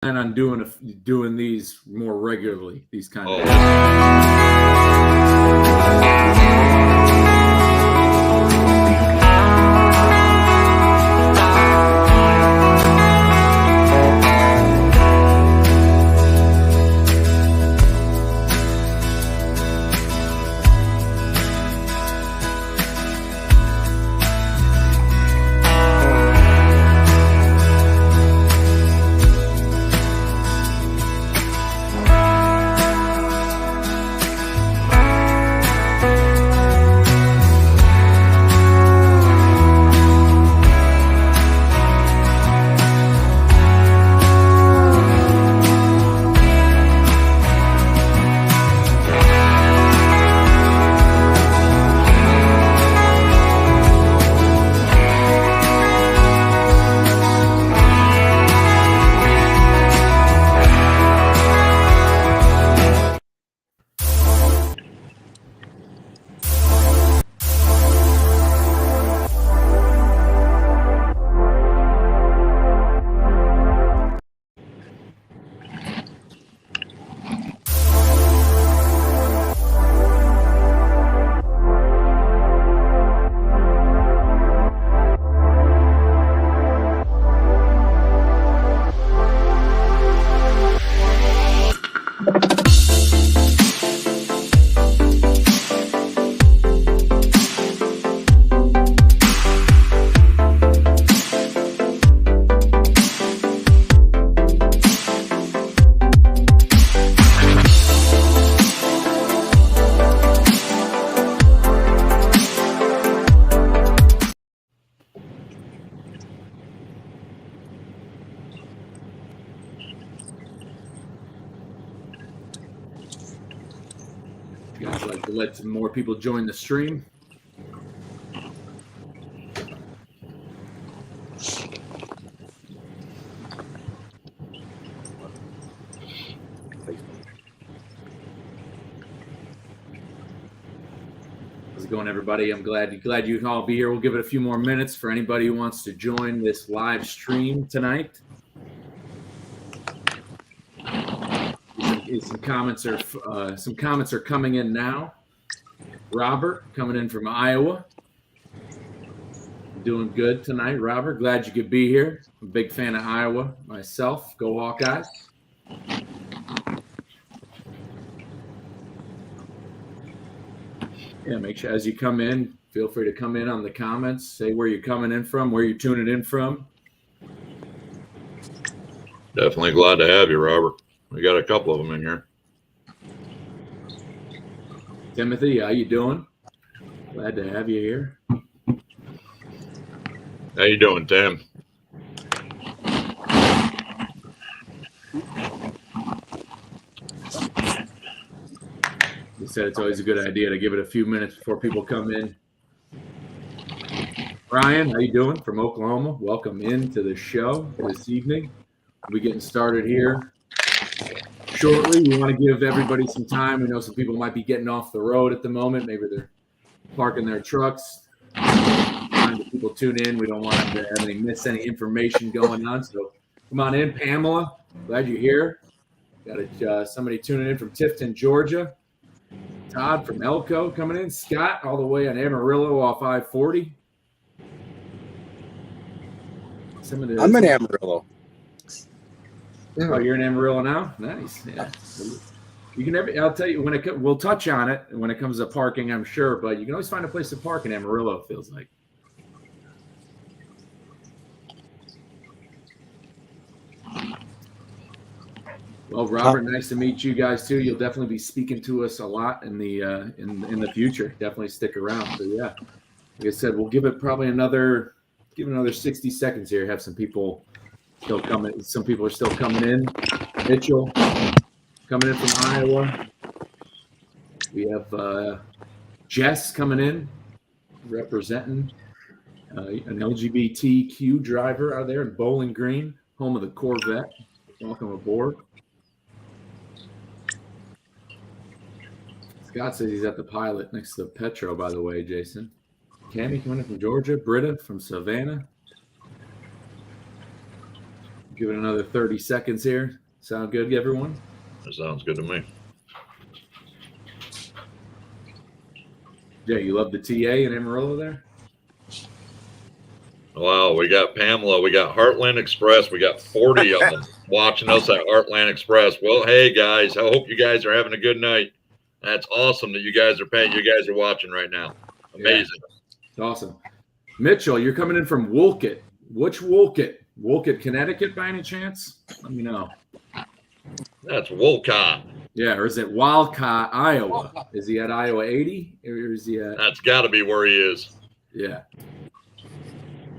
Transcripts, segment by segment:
plan on doing these more regularly. These kind of. You guys like to let some more people join the stream? How's it going, everybody? I'm glad you can all be here. We'll give it a few more minutes for anybody who wants to join this live stream tonight. Some comments are coming in now. Robert coming in from Iowa. Doing good tonight, Robert. Glad you could be here. I'm a big fan of Iowa myself. Go Hawkeyes. Yeah, make sure as you come in, feel free to come in on the comments. Say where you're coming in from, where you're tuning in from. Definitely glad to have you, Robert. We got a couple of them in here. Timothy, how you doing? Glad to have you here. How you doing, Tim? He said it's always a good idea to give it a few minutes before people come in. Ryan, how you doing? From Oklahoma. Welcome into the show this evening. We'll be getting started here shortly. We want to give everybody some time. We know some people might be getting off the road at the moment. Maybe they're parking their trucks. Trying to people tune in. We don't want them to miss any information going on. So come on in, Pamela. Glad you're here. Got somebody tuning in from Tifton, Georgia. Todd from Elko coming in. Scott all the way on Amarillo off I-40. I'm in Amarillo. Oh, you're in Amarillo now? Nice. Yeah. You can I'll tell you we'll touch on it when it comes to parking, I'm sure, but you can always find a place to park in Amarillo, it feels like. Well, Robert, nice to meet you guys too. You'll definitely be speaking to us a lot in the in the future. Definitely stick around. So yeah, like I said, we'll give it probably another 60 seconds here. Have some people still coming. Some people are still coming in. Mitchell coming in from Iowa. We have Jess coming in, representing an LGBTQ driver out there in Bowling Green, home of the Corvette. Welcome aboard. Scott says he's at the Pilot next to Petro, by the way, Jason. Cammy coming in from Georgia. Britta from Savannah. Give it another 30 seconds here. Sound good, everyone? That sounds good to me. Jay, you love the TA in Amarillo there? Wow, we got Pamela, we got Heartland Express, we got 40 of them watching us at Heartland Express. Well, hey guys, I hope you guys are having a good night. That's awesome that you guys are watching right now. Amazing. Yeah, it's awesome. Mitchell, you're coming in from Wolcott. Which Wolcott? Wolcott, Connecticut by any chance? Let me know. That's Wolcott. Yeah, or is it Walcott, Iowa? Is he at Iowa 80? Or is he at... That's got to be where he is. Yeah.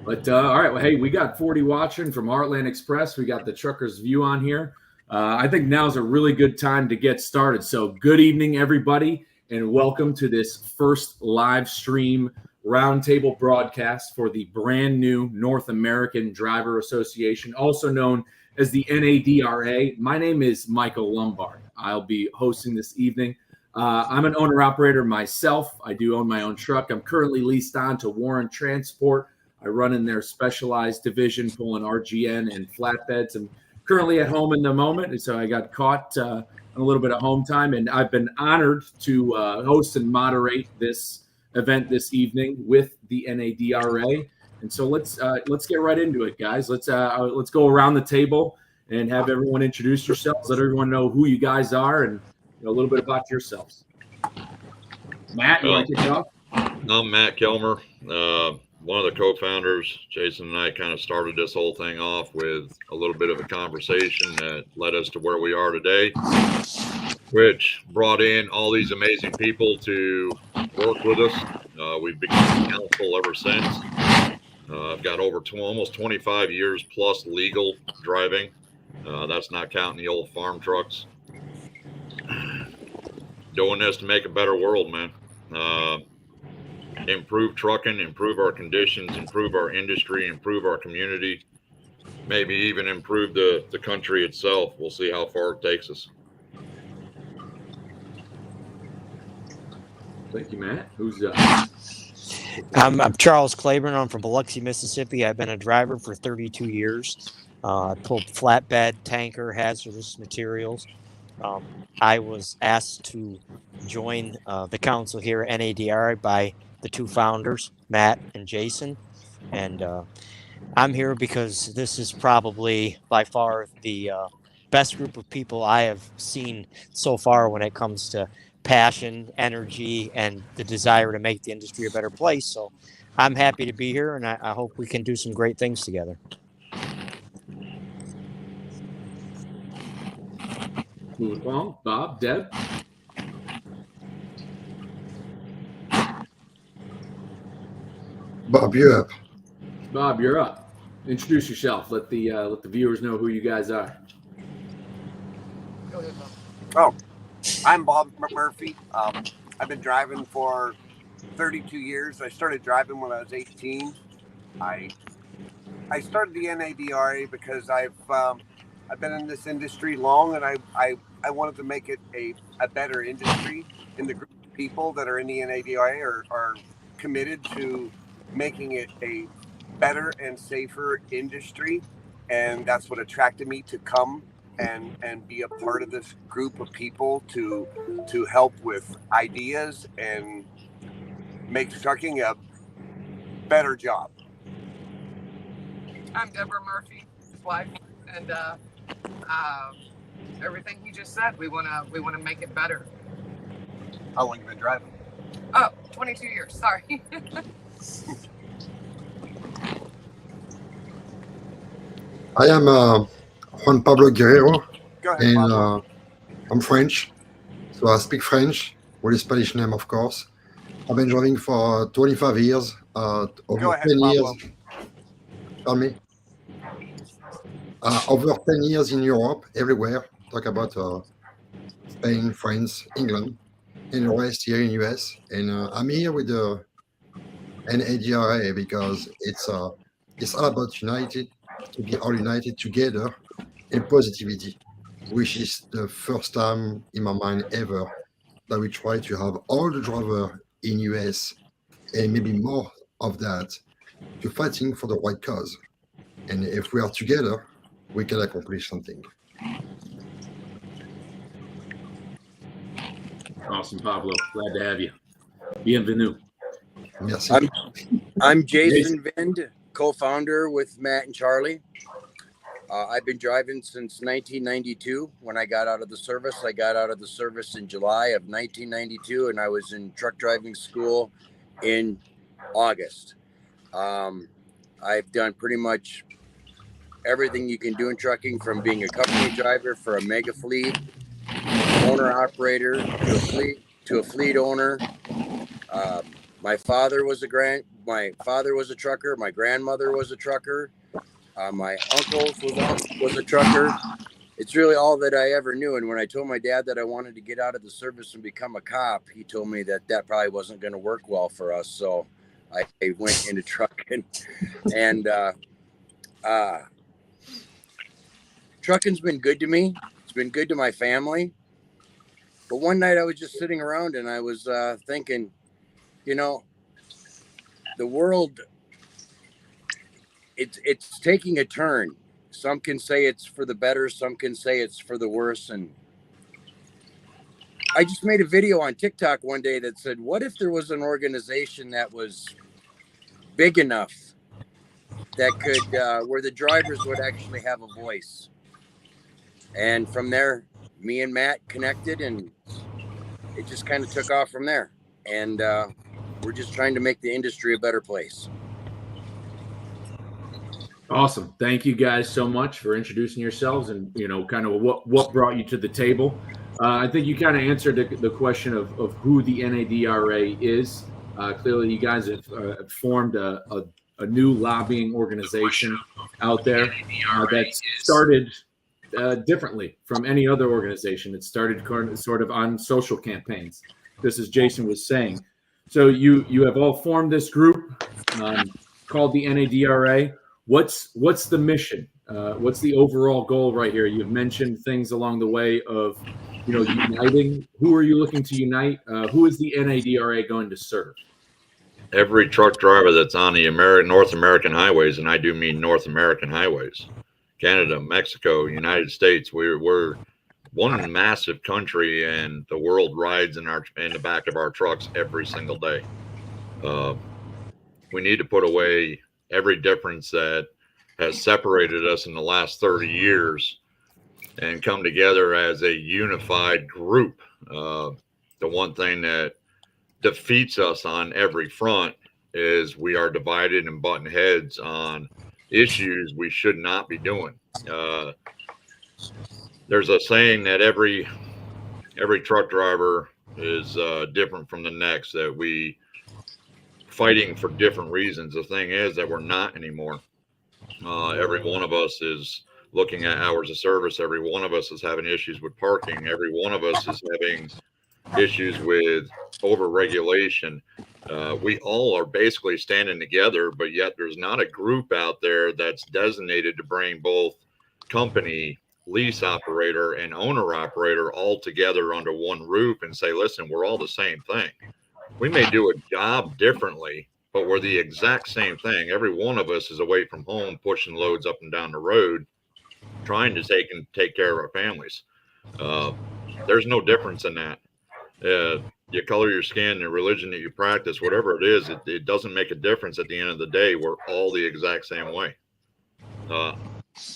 But all right, well, hey, we got 40 watching from Heartland Express. We got the Trucker's View on here. I think now's a really good time to get started. So good evening, everybody, and welcome to this first live stream roundtable broadcast for the brand new North American Driver Association, also known as the N.A.D.R.A. My name is Michael Lombard. I'll be hosting this evening. I'm an owner-operator myself. I do own my own truck. I'm currently leased on to Warren Transport. I run in their specialized division, pulling RGN and flatbeds. I'm currently at home in the moment, and so I got caught on a little bit of home time, and I've been honored to host and moderate this event this evening with the N.A.D.R.A. And so let's get right into it, guys. Let's go around the table and have everyone introduce yourselves. Let everyone know who you guys are and a little bit about yourselves. Matt, you want to kick it off? I'm Matt Kelmer. One of the co-founders. Jason and I kind of started this whole thing off with a little bit of a conversation that led us to where we are today, which brought in all these amazing people to work with us. We've become council ever since. I've got over almost 25 years plus legal driving. That's not counting the old farm trucks. Doing this to make a better world, man. Improve trucking, improve our conditions, improve our industry, improve our community, maybe even improve the country itself. We'll see how far it takes us. Thank you, Matt. Who's I'm Charles Claiborne. I'm from Biloxi, Mississippi. I've been a driver for 32 years. I pulled flatbed, tanker, hazardous materials. I was asked to join the council here at N.A.D.R.A. by the two founders, Matt and Jason. And I'm here because this is probably by far the best group of people I have seen so far when it comes to passion, energy, and the desire to make the industry a better place. So I'm happy to be here, and I hope we can do some great things together. moving along? Bob, Deb? Bob, you're up. Bob, you're up. Introduce yourself. Let the viewers know who you guys are. Go ahead, Bob. Oh, I'm Bob Murphy. I've been driving for 32 years. I started driving when I was 18. I started the N.A.D.R.A. because I've been in this industry long, and I wanted to make it a better industry. And the group of people that are in the N.A.D.R.A. are committed to making it a better and safer industry, and that's what attracted me to come and be a part of this group of people to help with ideas and make trucking a better job. I'm Deborah Murphy, his wife, and everything he just said, we wanna make it better. How long have you been driving? Oh, 22 years. Sorry. I am Juan Pablo Guerrero, Go ahead, and Pablo. I'm French, so I speak French with a Spanish name, of course. I've been driving for 25 years, over Go ahead, 10 Pablo. years. Tell me. Over 10 years in Europe, everywhere. Talk about Spain, France, England, and the rest here in US. And I'm here with the N.A.D.R.A. because it's all about united, to be all united together in positivity, which is the first time in my mind ever that we try to have all the drivers in US and maybe more of that to fighting for the right cause. And if we are together, we can accomplish something. Awesome, Pablo. Glad to have you. Bienvenue. Merci. I'm Jason Vind, co-founder with Matt and Charlie. I've been driving since 1992. When I got out of the service, I got out of the service in July of 1992, and I was in truck driving school in August. I've done pretty much everything you can do in trucking, from being a company driver for a mega fleet, owner operator, to a fleet owner. My father was a trucker. My grandmother was a trucker. My uncle was a trucker. It's really all that I ever knew. And when I told my dad that I wanted to get out of the service and become a cop, he told me that probably wasn't going to work well for us. So I went into trucking, and trucking's been good to me. It's been good to my family. But one night I was just sitting around and I was thinking, you know, the world, it's taking a turn. Some can say it's for the better, some can say it's for the worse. And I just made a video on TikTok one day that said, what if there was an organization that was big enough that could, where the drivers would actually have a voice? And from there, me and Matt connected, and it just kind of took off from there. And we're just trying to make the industry a better place. Awesome. Thank you guys so much for introducing yourselves and, you know, kind of what brought you to the table. I think you kind of answered the question of who the N.A.D.R.A is. Clearly, you guys have formed a new lobbying organization out there that's started differently from any other organization. It started sort of on social campaigns, just as Jason was saying. So you have all formed this group called the N.A.D.R.A. What's the mission? What's the overall goal right here? You've mentioned things along the way of, you know, uniting. Who are you looking to unite? Who is the N.A.D.R.A. going to serve? Every truck driver that's on the North American highways, and I do mean North American highways, Canada, Mexico, United States. We're one massive country, and the world rides in the back of our trucks every single day. We need to put away every difference that has separated us in the last 30 years and come together as a unified group. The one thing that defeats us on every front is we are divided and butting heads on issues we should not be doing. There's a saying that every truck driver is different from the next, that we fighting for different reasons. The thing is that we're not anymore. Every one of us is looking at hours of service. Every one of us is having issues with parking. Every one of us is having issues with over-regulation. We all are basically standing together, but yet there's not a group out there that's designated to bring both company, lease operator, and owner operator all together under one roof and say, listen, we're all the same thing. We may do a job differently, but we're the exact same thing. Every one of us is away from home, pushing loads up and down the road, trying to take care of our families. There's no difference in that. You color your skin, the religion that you practice, whatever it is, it doesn't make a difference. At the end of the day, we're all the exact same way. I'm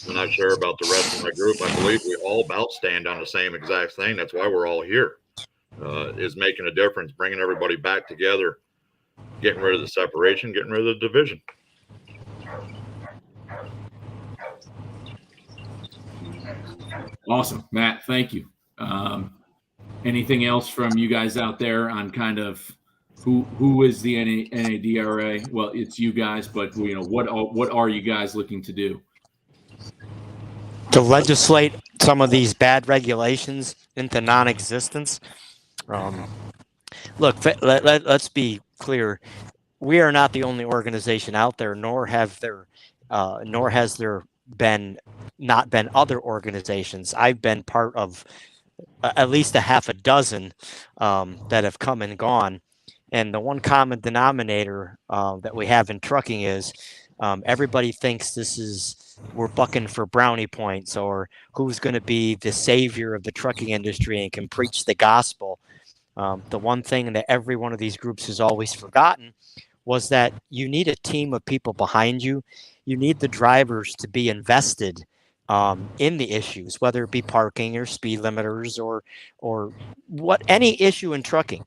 not sure about the rest of my group. I believe we all about stand on the same exact thing. That's why we're all here, is making a difference, bringing everybody back together, getting rid of the separation, getting rid of the division. Awesome, Matt. Thank you. Anything else from you guys out there on kind of who is the N.A.D.R.A? Well, it's you guys, but you know, what are you guys looking to do? To legislate some of these bad regulations into non-existence. Look, let's be clear. We are not the only organization out there, nor has there been other organizations. I've been part of at least a half a dozen that have come and gone. And the one common denominator that we have in trucking is Everybody thinks we're bucking for brownie points, or who's going to be the savior of the trucking industry and can preach the gospel. The one thing that every one of these groups has always forgotten was that you need a team of people behind you. You need the drivers to be invested in the issues, whether it be parking or speed limiters or any issue in trucking.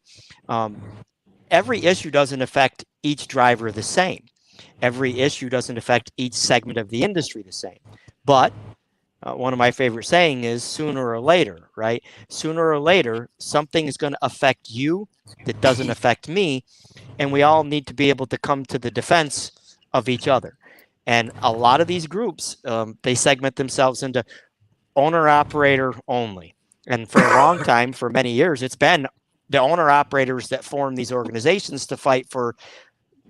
Every issue doesn't affect each driver the same. Every issue doesn't affect each segment of the industry the same. But one of my favorite saying is sooner or later, right? Sooner or later, something is going to affect you that doesn't affect me. And we all need to be able to come to the defense of each other. And a lot of these groups, they segment themselves into owner operator only. And for a long time, for many years, it's been the owner operators that form these organizations to fight for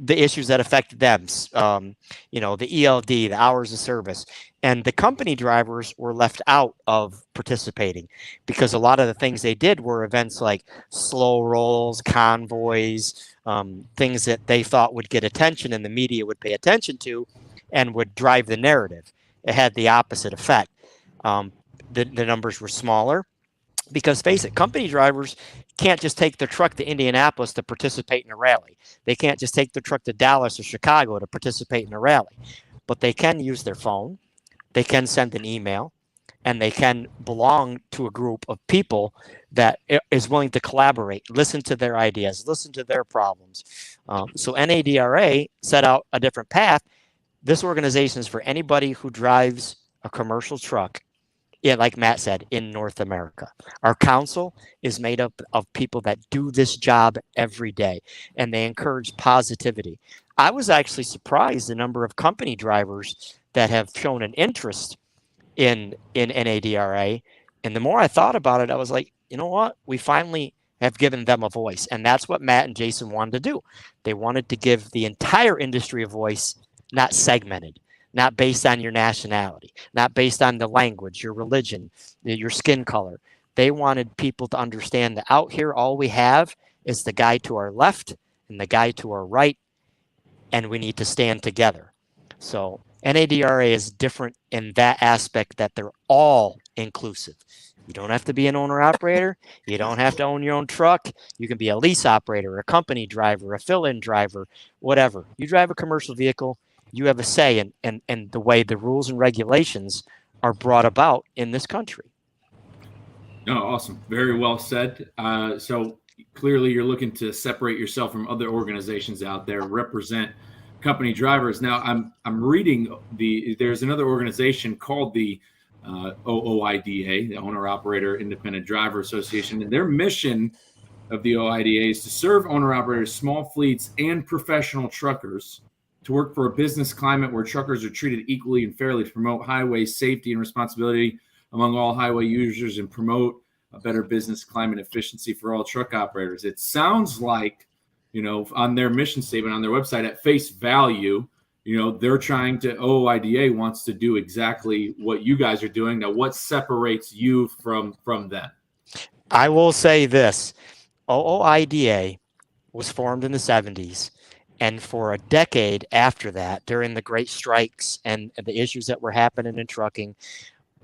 the issues that affect them. The ELD, the hours of service, and the company drivers were left out of participating because a lot of the things they did were events like slow rolls, convoys, things that they thought would get attention and the media would pay attention to and would drive the narrative. It had the opposite effect. The numbers were smaller because, face it, company drivers can't just take their truck to Indianapolis to participate in a rally. They can't just take their truck to Dallas or Chicago to participate in a rally. But they can use their phone, they can send an email, and they can belong to a group of people that is willing to collaborate, listen to their ideas, listen to their problems. So N.A.D.R.A. set out a different path. This organization is for anybody who drives a commercial truck, like Matt said, in North America. Our council is made up of people that do this job every day, and they encourage positivity. I was actually surprised the number of company drivers that have shown an interest in N.A.D.R.A. And the more I thought about it, I was like, you know what? We finally have given them a voice. And that's what Matt and Jason wanted to do. They wanted to give the entire industry a voice, not segmented, not based on your nationality, not based on the language, your religion, your skin color. They wanted people to understand that out here, all we have is the guy to our left and the guy to our right, and we need to stand together. So N.A.D.R.A. is different in that aspect that they're all inclusive. You don't have to be an owner operator. You don't have to own your own truck. You can be a lease operator, a company driver, a fill-in driver, whatever. You drive a commercial vehicle, you have a say in the way the rules and regulations are brought about in this country. Oh, awesome. Very well said. So clearly you're looking to separate yourself from other organizations out there, represent company drivers. Now I'm reading there's another organization called the OOIDA, the Owner Operator Independent Driver Association, and their mission of the OIDA is to serve owner operators, small fleets, and professional truckers to work for a business climate where truckers are treated equally and fairly, to promote highway safety and responsibility among all highway users and promote a better business climate efficiency for all truck operators. It sounds like, on their mission statement on their website at face value, they're trying to, OOIDA wants to do exactly what you guys are doing. Now, what separates you from them? I will say this. OOIDA was formed in the 70s. And for a decade after that, during the great strikes and the issues that were happening in trucking,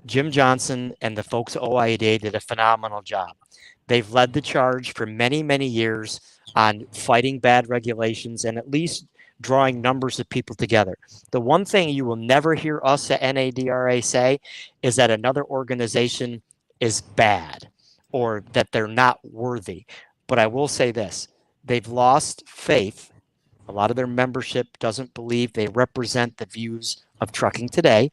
Jim Johnson and the folks at OIDA did a phenomenal job. They've led the charge for many, many years on fighting bad regulations and at least drawing numbers of people together. The one thing you will never hear us at N.A.D.R.A. say is that another organization is bad or that they're not worthy. But I will say this, they've lost faith. A lot of their membership doesn't believe they represent the views of trucking today.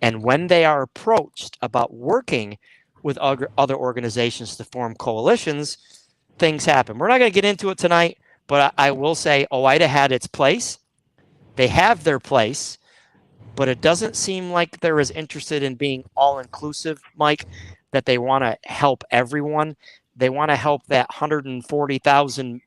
And when they are approached about working with other organizations to form coalitions, things happen. We're not going to get into it tonight, but I will say OIDA had its place. They have their place, but it doesn't seem like they're as interested in being all-inclusive, Mike, that they want to help everyone. They want to help that 140,000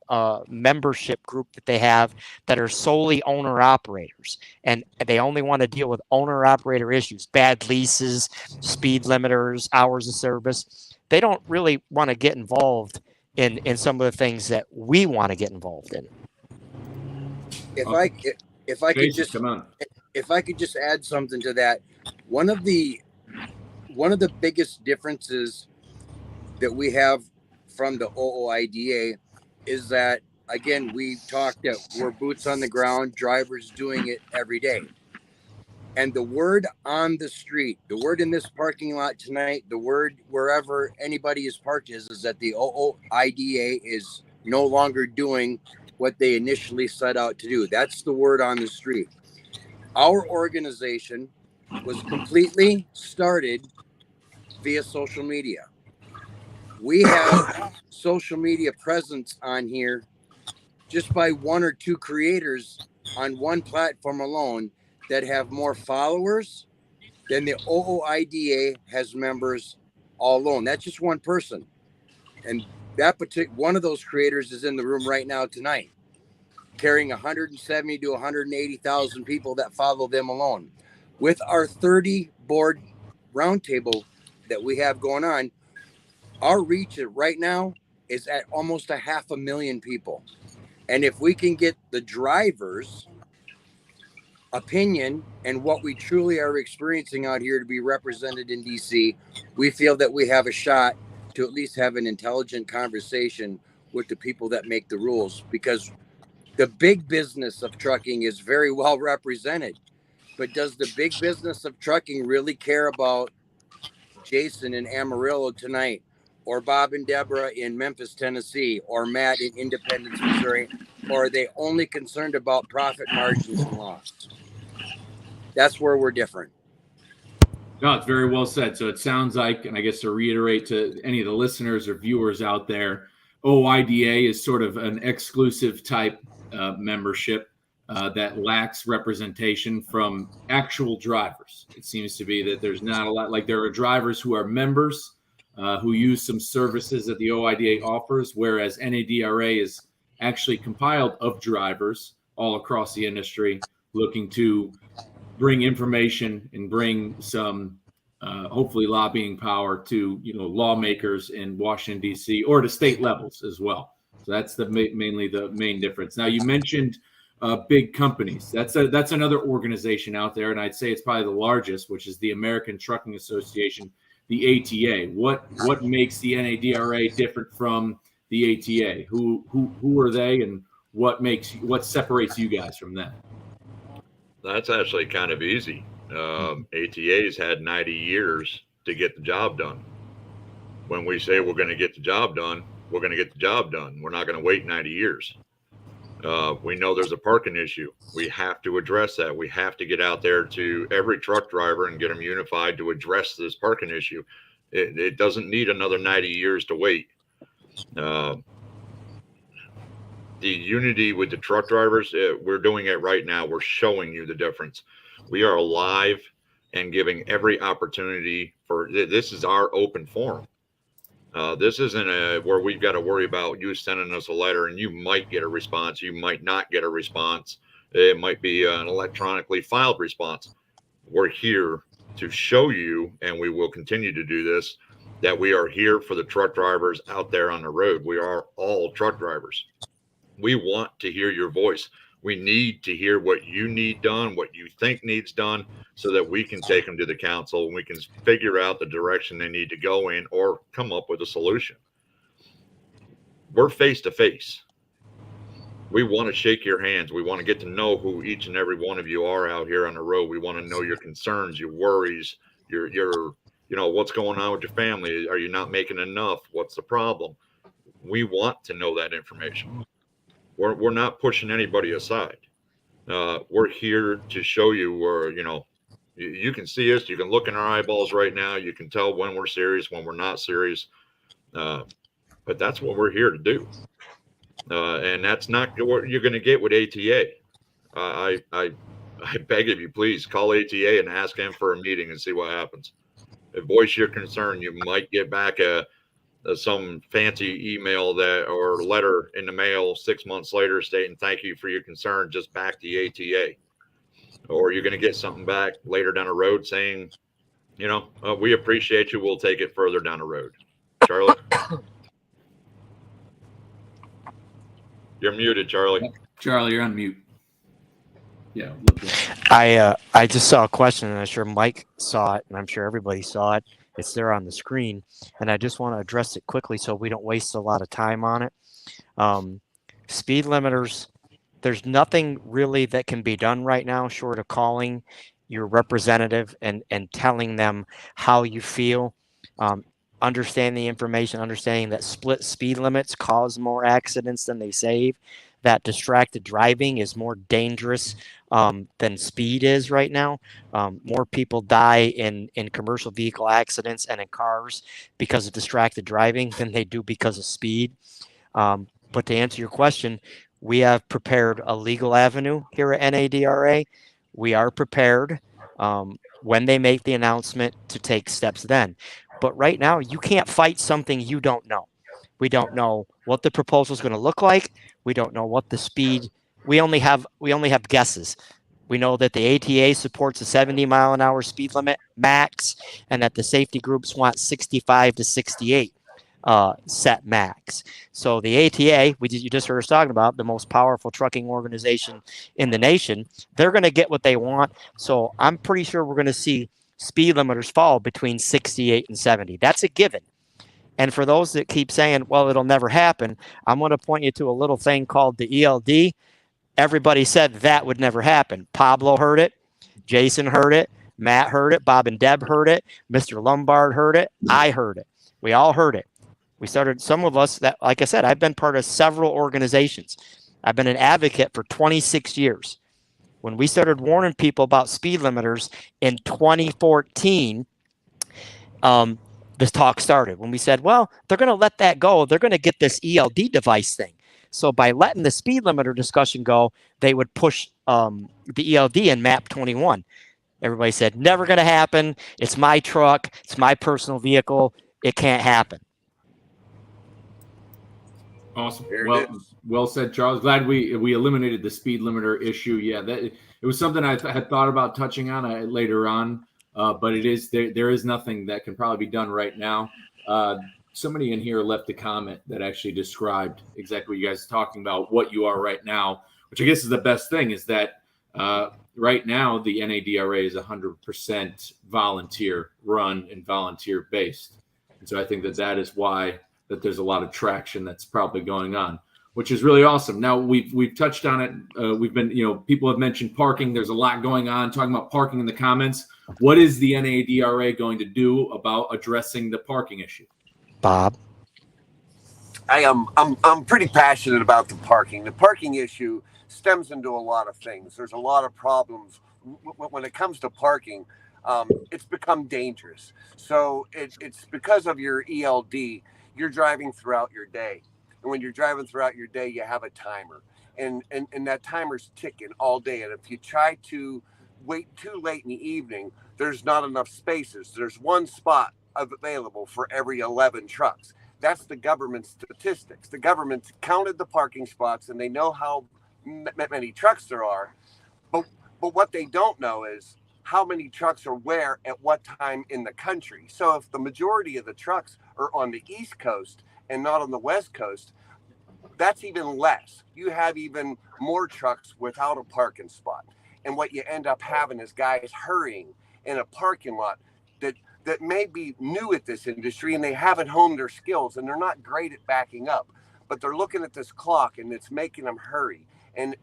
membership group that they have that are solely owner-operators. And they only want to deal with owner-operator issues, bad leases, speed limiters, hours of service. They don't really want to get involved in some of the things that we want to get involved in. if I could Jason, just come on. if I could just add something to that, one of the biggest differences that we have from the OOIDA is that, again, we talked that we're boots on the ground, drivers doing it every day. And the word on the street, the word in this parking lot tonight, the word wherever anybody is parked is that the OOIDA is no longer doing what they initially set out to do. That's the word on the street. Our organization was completely started via social media. We have social media presence on here just by one or two creators on one platform alone that have more followers than the OOIDA has members all alone. That's just one person. And that particular one of those creators is in the room right now tonight, carrying 170 to 180,000 people that follow them alone. With our 30 board roundtable that we have going on, our reach right now is at almost 500,000 people. And if we can get the drivers' opinion and what we truly are experiencing out here to be represented in DC, we feel that we have a shot to at least have an intelligent conversation with the people that make the rules, because the big business of trucking is very well represented. But does the big business of trucking really care about Jason in Amarillo tonight, or Bob and Deborah in Memphis, Tennessee, or Matt in Independence, Missouri? Or are they only concerned about profit margins and loss? That's where we're different. No, it's very well said. So it sounds like, and I guess to reiterate to any of the listeners or viewers out there, OIDA is sort of an exclusive type membership that lacks representation from actual drivers. It seems to be that there's not a lot, like there are drivers who are members who use some services that the OIDA offers, whereas N.A.D.R.A is actually compiled of drivers all across the industry looking to bring information and bring some hopefully lobbying power to lawmakers in Washington D.C. or to state levels as well. So that's mainly the main difference. Now you mentioned big companies. That's another organization out there, and I'd say it's probably the largest, which is the American Trucking Association, the ATA. What makes the N.A.D.R.A different from the ATA? Who are they, and what separates you guys from them? That's actually kind of easy. ATA's had 90 years to get the job done. When we say we're going to get the job done, we're going to get the job done. We're not going to wait 90 years. We know there's a parking issue. We have to address that. We have to get out there to every truck driver and get them unified to address this parking issue. It doesn't need another 90 years to wait. The unity with the truck drivers, we're doing it right now. We're showing you the difference. We are alive and giving every opportunity for this is our open forum. This isn't where we've got to worry about you sending us a letter and you might get a response. You might not get a response. It might be an electronically filed response. We're here to show you, and we will continue to do this, that we are here for the truck drivers out there on the road. We are all truck drivers. We want to hear your voice. We need to hear what you need done, what you think needs done, so that we can take them to the council and we can figure out the direction they need to go in or come up with a solution. We're face to face. We want to shake your hands. We want to get to know who each and every one of you are out here on the road. We want to know your concerns, your worries, your what's going on with your family. Are you not making enough? What's the problem? We want to know that information. We're not pushing anybody aside. We're here to show you where, you can see us. You can look in our eyeballs right now. You can tell when we're serious, when we're not serious. But that's what we're here to do. And that's not what you're going to get with ATA. I beg of you, please call ATA and ask them for a meeting and see what happens. Voice your concern. You might get back some fancy email or letter in the mail 6 months later stating thank you for your concern, just back the ATA. Or you're going to get something back later down the road saying, we appreciate you. We'll take it further down the road. Charlie? You're muted, Charlie. Charlie, you're on mute. yeah, I just saw a question, and I'm sure Mike saw it, and I'm sure everybody saw it. It's there on the screen, and I just want to address it quickly so we don't waste a lot of time on it. Speed limiters. There's nothing really that can be done right now short of calling your representative and telling them how you feel. Understand the information, understanding that split speed limits cause more accidents than they save, that distracted driving is more dangerous than speed is right now. More people die in commercial vehicle accidents and in cars because of distracted driving than they do because of speed. But to answer your question, we have prepared a legal avenue here at N.A.D.R.A. We are prepared when they make the announcement to take steps then. But right now, you can't fight something you don't know. We don't know what the proposal is going to look like. We don't know what the speed. We only have guesses. We know that the ATA supports a 70-mile-an-hour speed limit max, and that the safety groups want 65 to 68 set max. So the ATA, you just heard us talking about, the most powerful trucking organization in the nation, they're going to get what they want. So I'm pretty sure we're going to see speed limiters fall between 68 and 70. That's a given. And for those that keep saying, well, it'll never happen, I'm going to point you to a little thing called the ELD. Everybody said that would never happen. Pablo heard it. Jason heard it. Matt heard it. Bob and Deb heard it. Mr. Lombard heard it. I heard it. We all heard it. We started, some of us that, like I said, I've been part of several organizations. I've been an advocate for 26 years. When we started warning people about speed limiters in 2014, this talk started. When we said, well, they're going to let that go. They're going to get this ELD device thing. So by letting the speed limiter discussion go, they would push the ELD in MAP 21. Everybody said, never going to happen. It's my truck. It's my personal vehicle. It can't happen. Awesome. Well said, Charles. Glad we eliminated the speed limiter issue. Yeah, that it was something I had thought about touching on later on, but it is there is nothing that can probably be done right now. Somebody in here left a comment that actually described exactly what you guys are talking about, what you are right now, which I guess is the best thing, is that right now the N.A.D.R.A. is 100% volunteer run and volunteer based. And so I think that is why that there's a lot of traction that's probably going on, which is really awesome. Now we've touched on it. We've been, people have mentioned parking. There's a lot going on talking about parking in the comments. What is the N.A.D.R.A. going to do about addressing the parking issue? Bob? I'm pretty passionate about the parking. The parking issue stems into a lot of things. There's a lot of problems when it comes to parking. It's become dangerous. So it's because of your ELD. You're driving throughout your day. And when you're driving throughout your day, you have a timer. And that timer's ticking all day. And if you try to wait too late in the evening, there's not enough spaces. There's one spot available for every 11 trucks. That's the government statistics. The government counted the parking spots and they know how many trucks there are. But what they don't know is how many trucks are where at what time in the country. So if the majority of the trucks are on the East Coast and not on the West Coast, that's even less. You have even more trucks without a parking spot. And what you end up having is guys hurrying in a parking lot that may be new at this industry and they haven't honed their skills and they're not great at backing up, but they're looking at this clock and it's making them hurry. And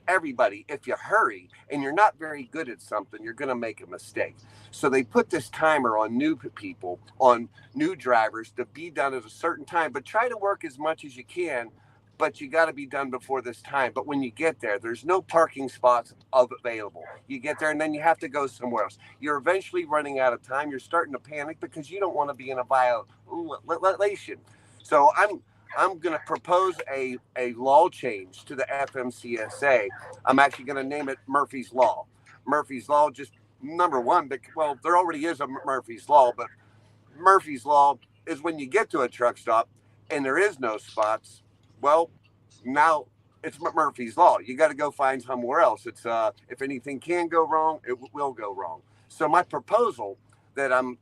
everybody, if you hurry and you're not very good at something, you're going to make a mistake. So they put this timer on new people, on new drivers, to be done at a certain time, but try to work as much as you can, but you got to be done before this time. But when you get there, there's no parking spots available. You get there and then you have to go somewhere else. You're eventually running out of time. You're starting to panic because you don't want to be in a violation. So I'm going to propose a law change to the FMCSA. I'm actually going to name it Murphy's Law. Murphy's Law, just number one, well, there already is a Murphy's Law, but Murphy's Law is when you get to a truck stop and there is no spots, well, now it's Murphy's Law. You got to go find somewhere else. It's if anything can go wrong, it will go wrong. So my proposal that I'm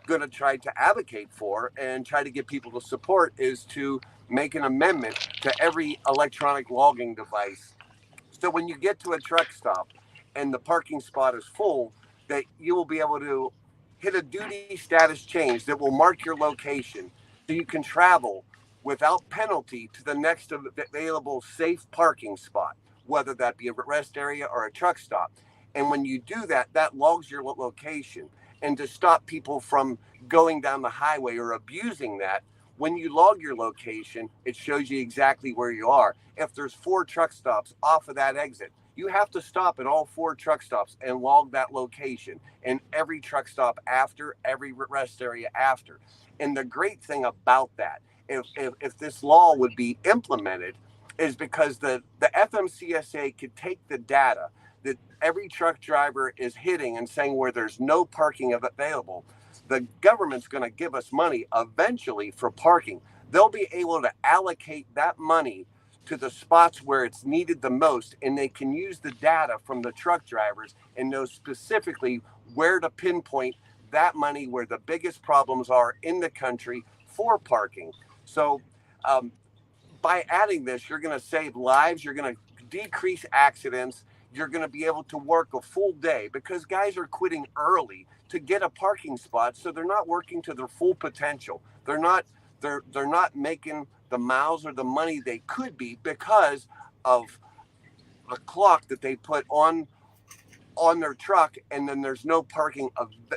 going to try to advocate for and try to get people to support is to make an amendment to every electronic logging device So when you get to a truck stop and the parking spot is full, that you will be able to hit a duty status change that will mark your location so you can travel without penalty to the next available safe parking spot, whether that be a rest area or a truck stop. And when you do that, that logs your location. And to stop people from going down the highway or abusing that, when you log your location, it shows you exactly where you are. If there's 4 truck stops off of that exit, you have to stop at all 4 truck stops and log that location, and every truck stop after, every rest area after. And the great thing about that, if this law would be implemented, is because the FMCSA could take the data that every truck driver is hitting and saying where there's no parking available. The government's going to give us money eventually for parking. They'll be able to allocate that money to the spots where it's needed the most, and they can use the data from the truck drivers and know specifically where to pinpoint that money where the biggest problems are in the country for parking. So by adding this, you're going to save lives, you're going to decrease accidents, you're going to be able to work a full day, because guys are quitting early to get a parking spot, so they're not working to their full potential. They're not making the miles or the money they could be because of a clock that they put on their truck, and then there's no parking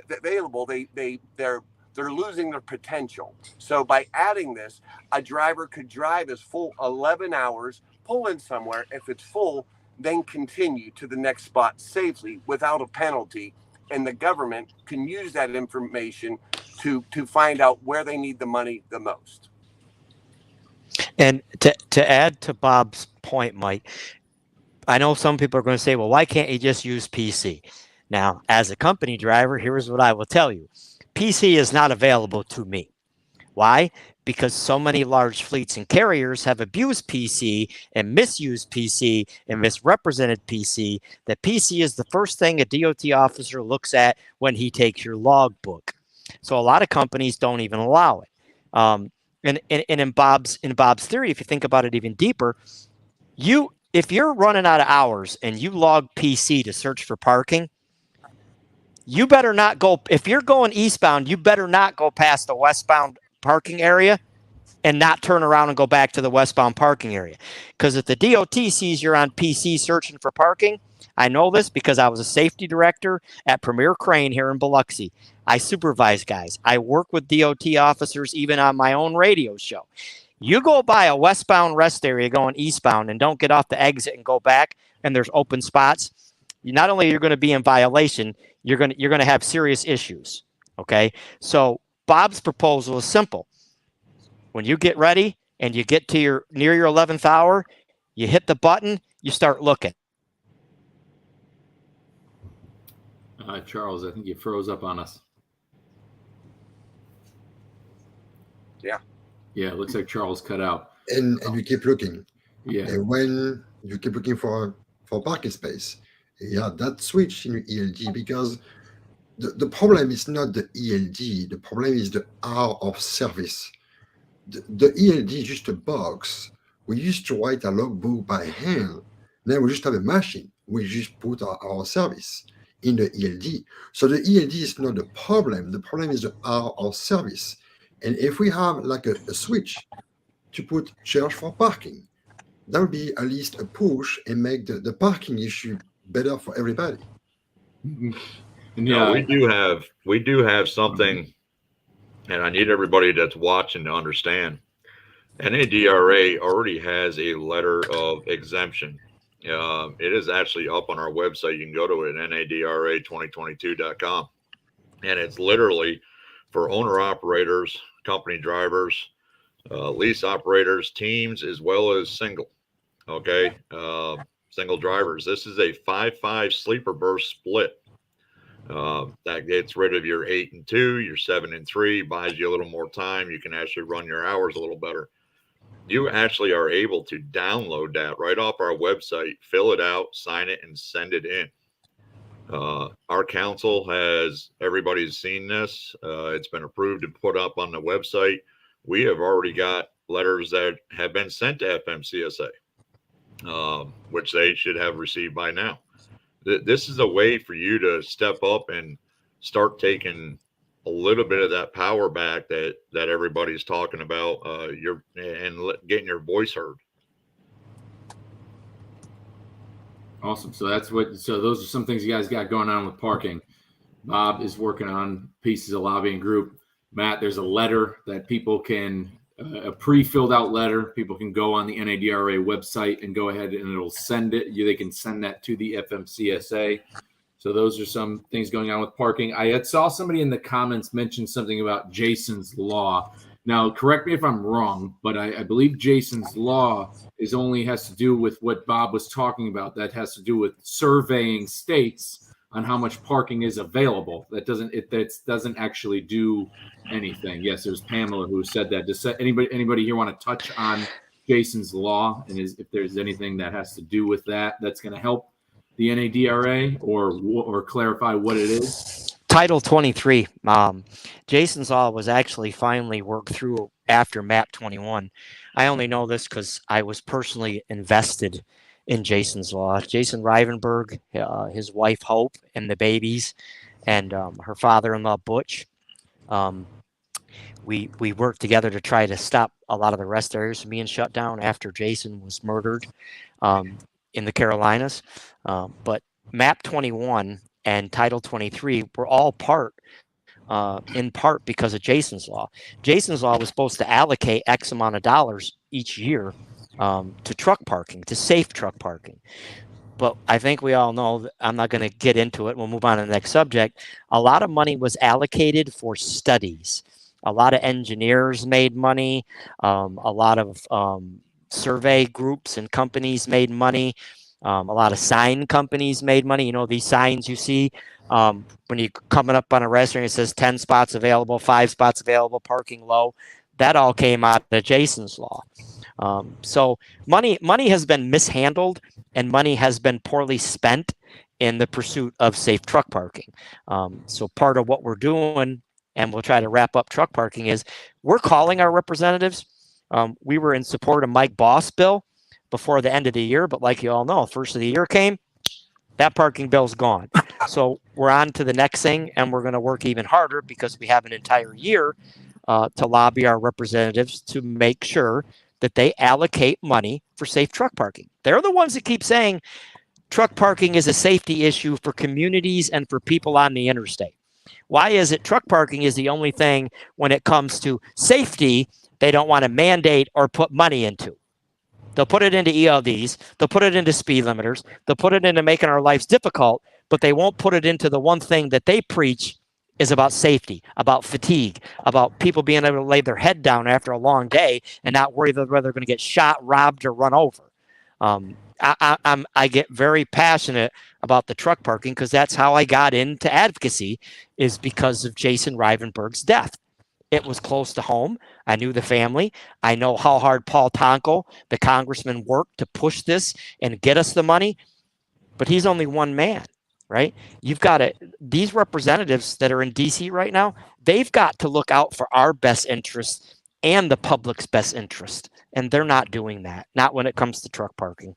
available. They're losing their potential. So by adding this, a driver could drive his full 11 hours, pull in somewhere. If it's full, then continue to the next spot safely without a penalty. And the government can use that information to find out where they need the money the most. And to add to Bob's point, Mike, I know some people are going to say, well, why can't you just use PC? Now, as a company driver, here's what I will tell you. PC is not available to me. Why? Because so many large fleets and carriers have abused PC and misused PC and misrepresented PC that PC is the first thing a DOT officer looks at when he takes your logbook. So a lot of companies don't even allow it. And in Bob's theory, if you think about it even deeper, if you're running out of hours and you log PC to search for parking, you better not go. If you're going eastbound, you better not go past the westbound parking area and not turn around and go back to the westbound parking area. Because if the DOT sees you're on PC searching for parking, I know this because I was a safety director at Premier Crane here in Biloxi. I supervise guys. I work with DOT officers even on my own radio show. You go by a westbound rest area going eastbound and don't get off the exit and go back, and there's open spots, not only you're going to be in violation, you're going to have serious issues. Okay, so Bob's proposal is simple. When you get ready and you get to near your 11th hour, you hit the button, you start looking. Charles, I think you froze up on us. Yeah. Yeah, it looks like Charles cut out. And you keep looking. Yeah. And when you keep looking for parking space, that switch in ELD, because the problem is not the ELD, the problem is the hour of service. The ELD is just a box. We used to write a logbook by hand. Now we just have a machine. We just put our service in the ELD. So the ELD is not the problem. The problem is the hour of service. And if we have like a switch to put charge for parking, that would be at least a push and make the parking issue better for everybody. Yeah, we do have something, and I need everybody that's watching to understand. N.A.D.R.A. already has a letter of exemption. It is actually up on our website. You can go to it, NADRA2022.com. And it's literally for owner-operators, company drivers, lease operators, teams, as well as single. Okay, single drivers. This is a 5-5 sleeper burst split. That gets rid of your 8 and 2, your 7 and 3, buys you a little more time. You can actually run your hours a little better. You actually are able to download that right off our website, fill it out, sign it, and send it in. Our council everybody's seen this. It's been approved and put up on the website. We have already got letters that have been sent to FMCSA. which they should have received by now. This is a way for you to step up and start taking a little bit of that power back that everybody's talking about. Getting your voice heard. Awesome. So those are some things you guys got going on with parking. Bob is working on pieces of lobbying group. Matt, there's a letter that people can, a pre-filled out letter. People can go on the N.A.D.R.A website and go ahead and it'll send it. They can send that to the FMCSA. So those are some things going on with parking. I saw somebody in the comments mention something about Jason's Law. Now, correct me if I'm wrong, but I believe Jason's Law has to do with what Bob was talking about. That has to do with surveying states on how much parking is available. That doesn't actually do anything. Yes, there's Pamela who said that. Does anybody here want to touch on Jason's Law and if there's anything that has to do with that's going to help the N.A.D.R.A or clarify what it is? Title 23. Jason's Law was actually finally worked through after MAP 21. I only know this because I was personally invested in Jason's Law. Jason Rivenberg, his wife Hope, and the babies, and her father-in-law Butch. We worked together to try to stop a lot of the rest areas from being shut down after Jason was murdered in the Carolinas. But MAP 21 and Title 23 were all in part because of Jason's Law. Jason's Law was supposed to allocate X amount of dollars each year to truck parking, to safe truck parking. But I think we all know, I'm not going to get into it. We'll move on to the next subject. A lot of money was allocated for studies. A lot of engineers made money. A lot of survey groups and companies made money. A lot of sign companies made money. These signs you see when you're coming up on a restaurant, it says 10 spots available, 5 spots available, parking low. That all came out of Jason's Law. So money has been mishandled and money has been poorly spent in the pursuit of safe truck parking. So part of what we're doing, and we'll try to wrap up truck parking, is we're calling our representatives. We were in support of Mike Boss' bill before the end of the year, but like you all know, first of the year came, that parking bill's gone. So we're on to the next thing, and we're going to work even harder because we have an entire year to lobby our representatives to make sure that they allocate money for safe truck parking. They're the ones that keep saying truck parking is a safety issue for communities and for people on the interstate. Why is it truck parking is the only thing when it comes to safety they don't want to mandate or put money into? They'll put it into ELDs, they'll put it into speed limiters, they'll put it into making our lives difficult, but they won't put it into the one thing that they preach is about safety, about fatigue, about people being able to lay their head down after a long day and not worry whether they're going to get shot, robbed, or run over. I get very passionate about the truck parking because that's how I got into advocacy, is because of Jason Rivenberg's death. It was close to home. I knew the family. I know how hard Paul Tonko, the congressman, worked to push this and get us the money, but he's only one man. Right? You've got these representatives that are in DC right now, they've got to look out for our best interest and the public's best interest. And they're not doing that, not when it comes to truck parking.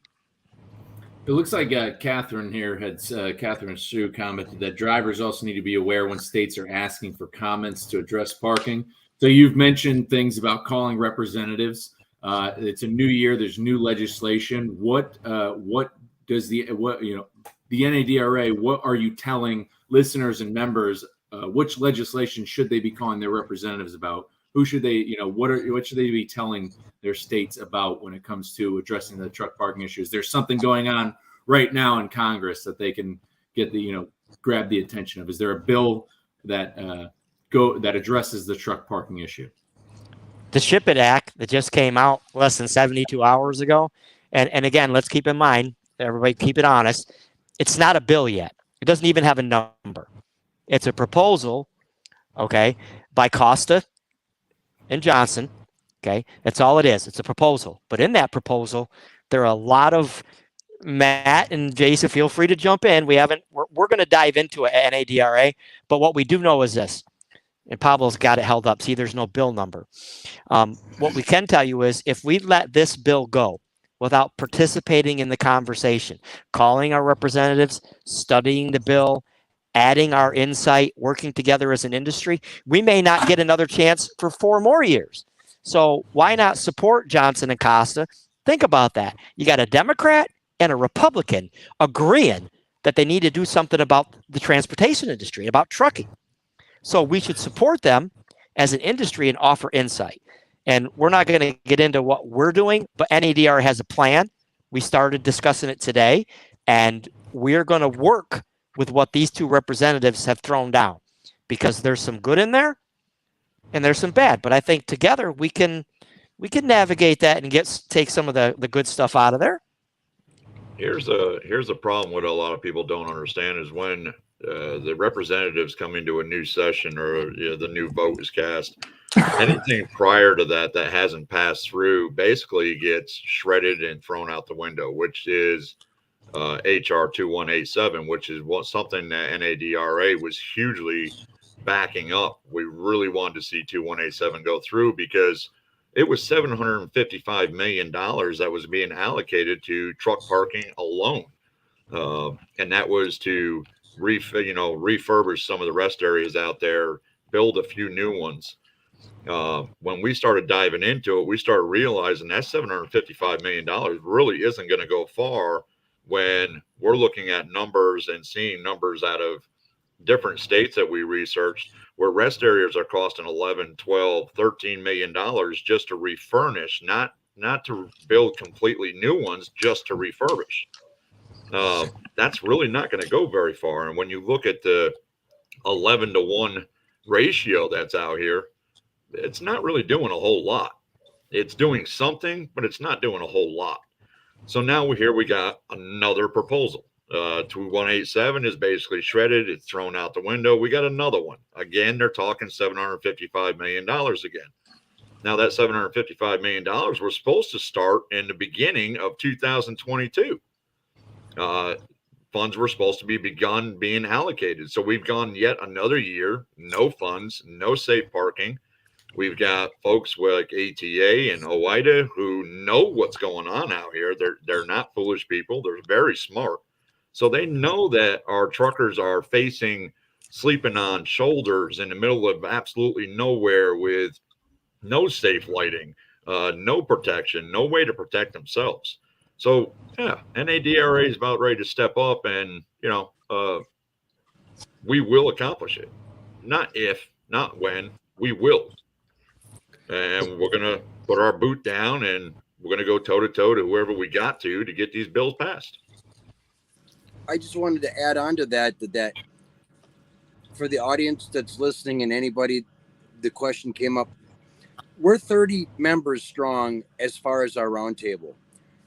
It looks like Catherine here Catherine Sue commented that drivers also need to be aware when states are asking for comments to address parking. So you've mentioned things about calling representatives. It's a new year. There's new legislation. What does the N.A.D.R.A, what are you telling listeners and members? Which legislation should they be calling their representatives about? Who should they, what should they be telling their states about when it comes to addressing the truck parking issues? There's something going on right now in Congress that they can get grab the attention of. Is there a bill that addresses the truck parking issue? The Ship It Act that just came out less than 72 hours ago. And again, let's keep in mind, everybody keep it honest. It's not a bill yet. It doesn't even have a number. It's a proposal, okay, by Costa and Johnson. Okay, that's all it is. It's a proposal. But in that proposal, there are a lot of, Matt and Jason, feel free to jump in. We're going to dive into it at N.A.D.R.A, but what we do know is this, and Pablo's got it held up. See, there's no bill number. What we can tell you is if we let this bill go, without participating in the conversation, calling our representatives, studying the bill, adding our insight, working together as an industry, we may not get another chance for 4 more years. So why not support Johnson and Costa? Think about that. You got a Democrat and a Republican agreeing that they need to do something about the transportation industry, about trucking. So we should support them as an industry and offer insight. And we're not going to get into what we're doing, but N.A.D.R.A has a plan. We started discussing it today, and we're going to work with what these two representatives have thrown down, because there's some good in there and there's some bad. But I think together we can navigate that and take some of the good stuff out of there. Here's a problem what a lot of people don't understand is when the representatives come into a new session or the new vote is cast, anything prior to that that hasn't passed through basically gets shredded and thrown out the window, which is HR 2187, which is something that N.A.D.R.A was hugely backing up. We really wanted to see 2187 go through because it was $755 million that was being allocated to truck parking alone. And that was to refurbish some of the rest areas out there, build a few new ones. When we started diving into it, we started realizing that $755 million really isn't going to go far when we're looking at numbers and seeing numbers out of different states that we researched where rest areas are costing 11, 12, 13 million dollars just to refurnish, not to build completely new ones, just to refurbish. That's really not going to go very far. And when you look at the 11-to-1 ratio that's out here, it's not really doing a whole lot. It's doing something, but it's not doing a whole lot. So now we got another proposal. 2187 is basically shredded. It's thrown out the window. We got another one. Again, they're talking $755 million again. Now that $755 million was supposed to start in the beginning of 2022. Funds were supposed to be begun being allocated. So we've gone yet another year, no funds, no safe parking. We've got folks like ATA and OIDA who know what's going on out here. They're not foolish people. They're very smart. So they know that our truckers are facing sleeping on shoulders in the middle of absolutely nowhere with no safe lighting, no protection, no way to protect themselves. So yeah, N.A.D.R.A is about ready to step up, and we will accomplish it. Not if, not when, we will. And we're gonna put our boot down, and we're gonna go toe to toe to whoever we got to get these bills passed. I just wanted to add on to that for the audience that's listening and anybody, the question came up. We're 30 members strong as far as our roundtable,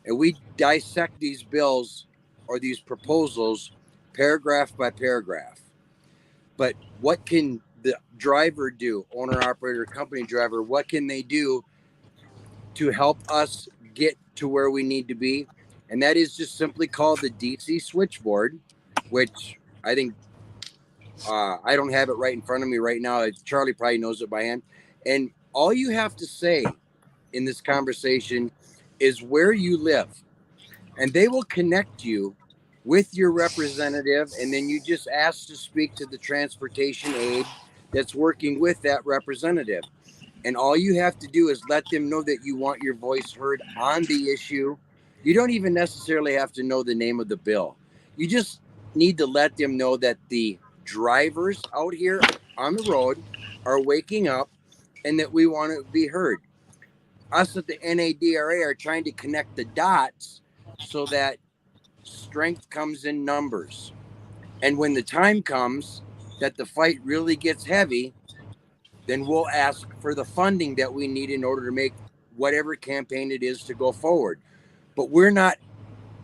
and we dissect these bills or these proposals paragraph by paragraph. But what can the driver do, owner, operator, company driver, what can they do to help us get to where we need to be? And that is just simply called the DC switchboard, which I think I don't have it right in front of me right now. Charlie probably knows it by hand. And all you have to say in this conversation is where you live, and they will connect you with your representative. And then you just ask to speak to the transportation aide that's working with that representative. And all you have to do is let them know that you want your voice heard on the issue. You don't even necessarily have to know the name of the bill. You just need to let them know that the drivers out here on the road are waking up and that we want to be heard. Us at the N.A.D.R.A are trying to connect the dots so that strength comes in numbers. And when the time comes that the fight really gets heavy, then we'll ask for the funding that we need in order to make whatever campaign it is to go forward. But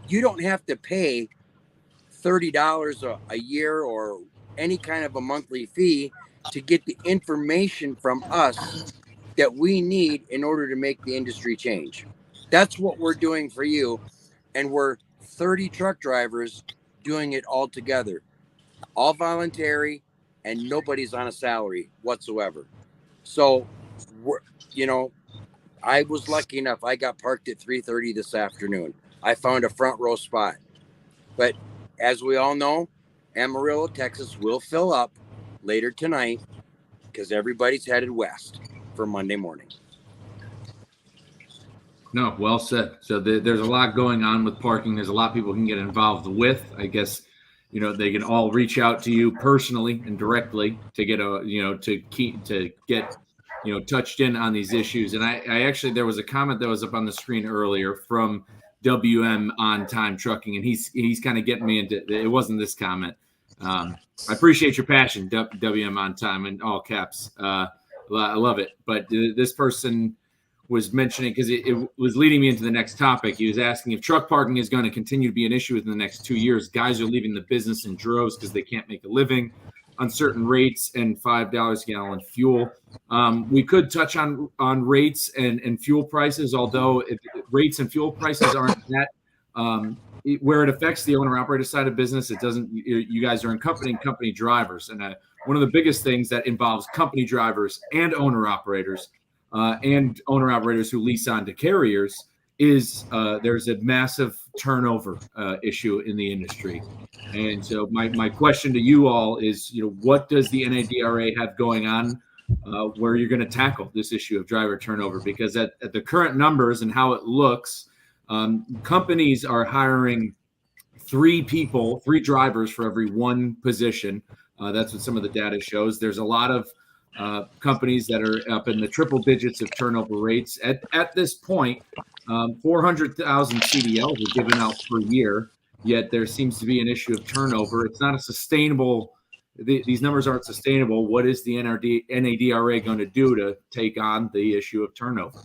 you don't have to pay $30 a year or any kind of a monthly fee to get the information from us that we need in order to make the industry change. That's what we're doing for you. And we're 30 truck drivers doing it all together, all voluntary, and nobody's on a salary whatsoever. So, I was lucky enough. I got parked at 3:30 this afternoon. I found a front row spot. But as we all know, Amarillo, Texas will fill up later tonight because everybody's headed west for Monday morning. No, well said. So there's a lot going on with parking. There's a lot people can get involved with. I guess, they can all reach out to you personally and directly to get to get touched in on these issues. And I actually, there was a comment that was up on the screen earlier from WM On Time Trucking, and he's kind of getting me into it. Wasn't this comment. I appreciate your passion, WM On Time, in all caps. I love it. But this person was mentioning, because it was leading me into the next topic. He was asking if truck parking is going to continue to be an issue within the next 2 years. Guys are leaving the business in droves because they can't make a living on certain rates and $5 a gallon fuel. We could touch on rates and fuel prices, although rates and fuel prices aren't that where it affects the owner-operator side of business. It doesn't. You guys are in company drivers, and one of the biggest things that involves company drivers and owner-operators who lease on to carriers is there's a massive turnover issue in the industry. And so my question to you all is, what does the N.A.D.R.A have going on where you're going to tackle this issue of driver turnover? Because at the current numbers and how it looks, companies are hiring 3 drivers for every 1 position. That's what some of the data shows. There's a lot of companies that are up in the triple digits of turnover rates. At this point, 400,000 CDLs are given out per year, yet there seems to be an issue of turnover. It's not a sustainable, these numbers aren't sustainable. What is the N.A.D.R.A going to do to take on the issue of turnover?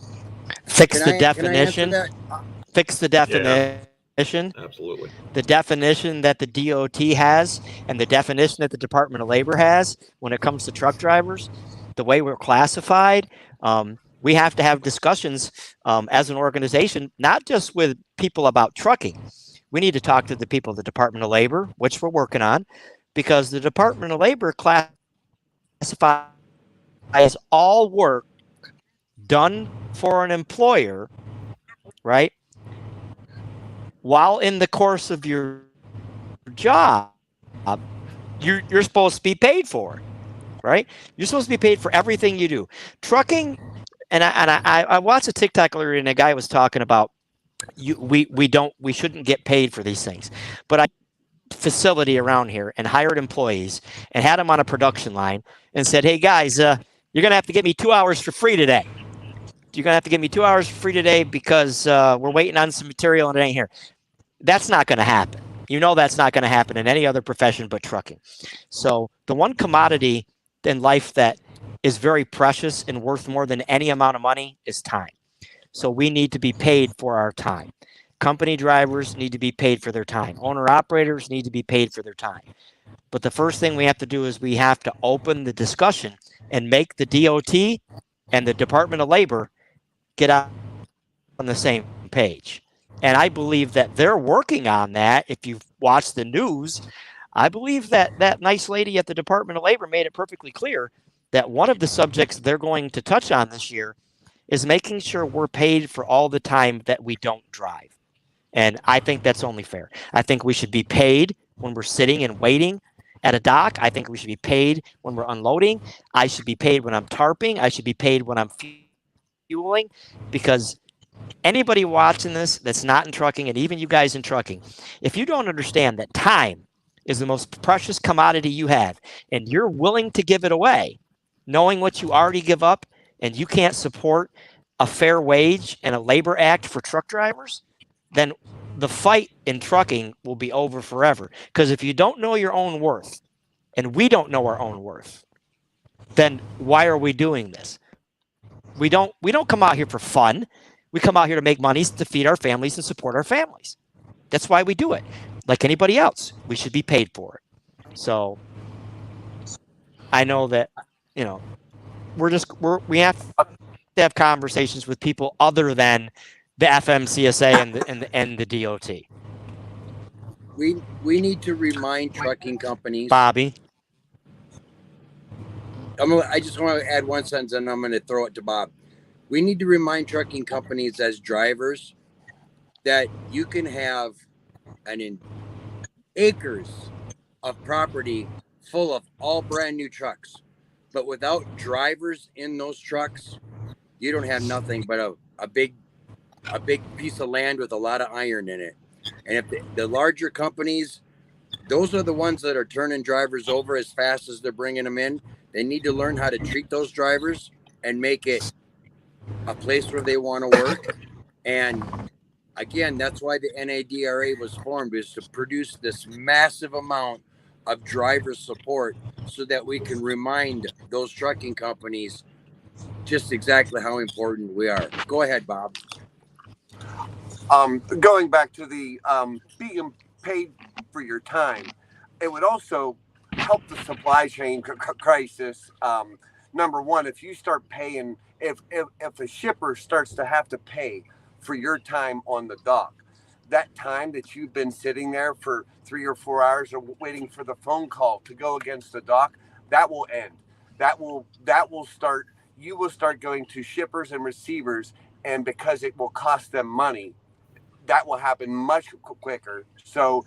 Fix the definition. Fix the definition. Absolutely. The definition that the DOT has and the definition that the Department of Labor has when it comes to truck drivers, the way we're classified, we have to have discussions as an organization, not just with people about trucking. We need to talk to the people of the Department of Labor, which we're working on, because the Department of Labor classifies all work done for an employer, right, while in the course of your job, you're supposed to be paid for it, right? You're supposed to be paid for everything you do. Trucking, and I watched a TikTok earlier, and a guy was talking about we shouldn't get paid for these things, but I facility around here and hired employees and had them on a production line and said, hey guys, you're gonna have to give me 2 hours for free today. You're gonna have to give me 2 hours for free today because we're waiting on some material and it ain't here. That's not going to happen. That's not going to happen in any other profession but trucking. So the one commodity in life that is very precious and worth more than any amount of money is time. So we need to be paid for our time. Company drivers need to be paid for their time. Owner operators need to be paid for their time. But the first thing we have to do is we have to open the discussion and make the DOT and the Department of Labor get out on the same page. And I believe that they're working on that. If you've watched the news, I believe that that nice lady at the Department of Labor made it perfectly clear that one of the subjects they're going to touch on this year is making sure we're paid for all the time that we don't drive. And I think that's only fair. I think we should be paid when we're sitting and waiting at a dock. I think we should be paid when we're unloading. I should be paid when I'm tarping. I should be paid when I'm fueling, because anybody watching this that's not in trucking, and even you guys in trucking, if you don't understand that time is the most precious commodity you have, and you're willing to give it away, knowing what you already give up, and you can't support a fair wage and a labor act for truck drivers, then the fight in trucking will be over forever. Because if you don't know your own worth, and we don't know our own worth, then why are we doing this? We don't come out here for fun. We come out here to make money to feed our families and support our families. That's why we do it. Like anybody else, we should be paid for it. So I know that, we have to have conversations with people other than the FMCSA and the DOT. We need to remind trucking companies. Bobby. I just want to add one sentence, and I'm going to throw it to Bob. We need to remind trucking companies as drivers that you can have acres of property full of all brand new trucks, but without drivers in those trucks, you don't have nothing but a big piece of land with a lot of iron in it. And if the larger companies, those are the ones that are turning drivers over as fast as they're bringing them in. They need to learn how to treat those drivers and make it a place where they want to work. And again, that's why the N.A.D.R.A was formed, is to produce this massive amount of driver support so that we can remind those trucking companies just exactly how important we are. Go ahead, Bob. Going back to the being paid for your time, it would also help the supply chain crisis. Number one, if you start paying, if a shipper starts to have to pay for your time on the dock, that time that you've been sitting there for 3 or 4 hours or waiting for the phone call to go against the dock, that will end. That will start. You will start going to shippers and receivers, and because it will cost them money, that will happen much quicker. So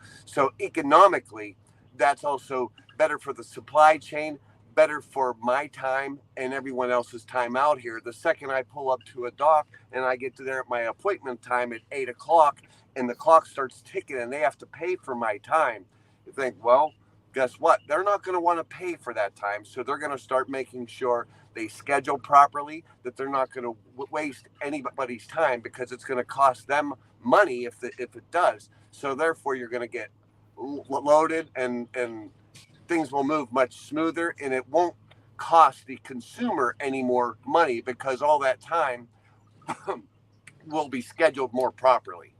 economically, that's also better for the supply chain, better for my time and everyone else's time out here. The second I pull up to a dock and I get to there at my appointment time at 8 o'clock, and the clock starts ticking and they have to pay for my time, you think, well, guess what? They're not going to want to pay for that time. So they're going to start making sure they schedule properly, that they're not going to waste anybody's time, because it's going to cost them money if it does. So therefore, you're going to get loaded, and things will move much smoother, and it won't cost the consumer any more money, because all that time will be scheduled more properly.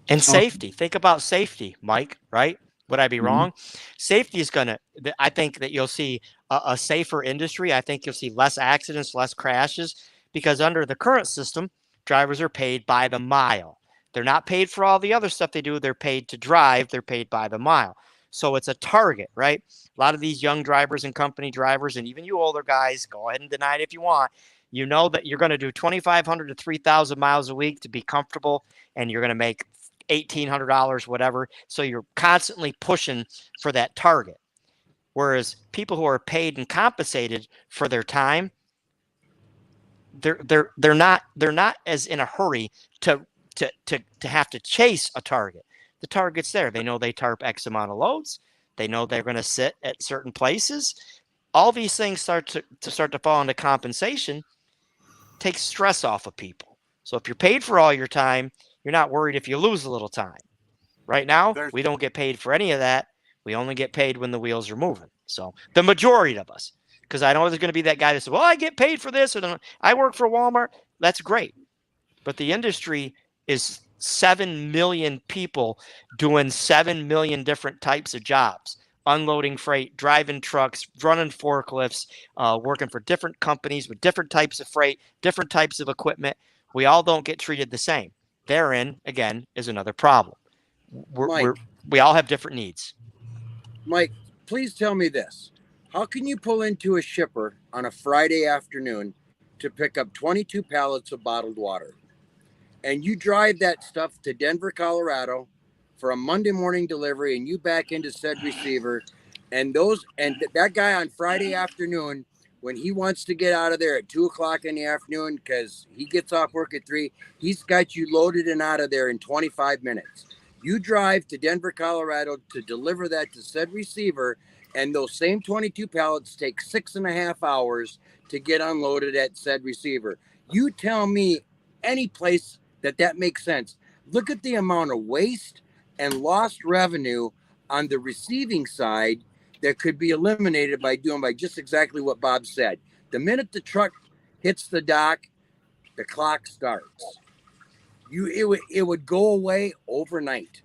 And safety. Think about safety, Mike, right? Would I be Mhm. wrong? Safety is going to, I think that you'll see a safer industry. I think you'll see less accidents, less crashes, because under the current system, drivers are paid by the mile. They're not paid for all the other stuff they do. They're paid to drive. They're paid by the mile. So it's a target, right? A lot of these young drivers and company drivers, and even you older guys, go ahead and deny it if you want. You know that you're going to do 2,500 to 3,000 miles a week to be comfortable, and you're going to make $1,800, whatever. So you're constantly pushing for that target. Whereas people who are paid and compensated for their time, they're not as in a hurry to have to chase a target. The target's there. They know they tarp X amount of loads. They know they're going to sit at certain places. All these things start to fall into compensation, takes stress off of people. So if you're paid for all your time, you're not worried if you lose a little time. Right now, we don't get paid for any of that. We only get paid when the wheels are moving. So the majority of us, because I know there's going to be that guy that says, well, I get paid for this, or I work for Walmart. That's great. But the industry is 7 million people doing 7 million different types of jobs, unloading freight, driving trucks, running forklifts, working for different companies with different types of freight, different types of equipment. We all don't get treated the same. Therein, again, is another problem. We all have different needs. Mike, please tell me this. How can you pull into a shipper on a Friday afternoon to pick up 22 pallets of bottled water, and you drive that stuff to Denver, Colorado for a Monday morning delivery, and you back into said receiver, and that guy on Friday afternoon, when he wants to get out of there at 2 o'clock in the afternoon because he gets off work at 3, he's got you loaded and out of there in 25 minutes. You drive to Denver, Colorado to deliver that to said receiver, and those same 22 pallets take 6.5 hours to get unloaded at said receiver. You tell me any place that makes sense. Look at the amount of waste and lost revenue on the receiving side that could be eliminated by just exactly what Bob said. The minute the truck hits the dock, the clock starts. It would go away overnight.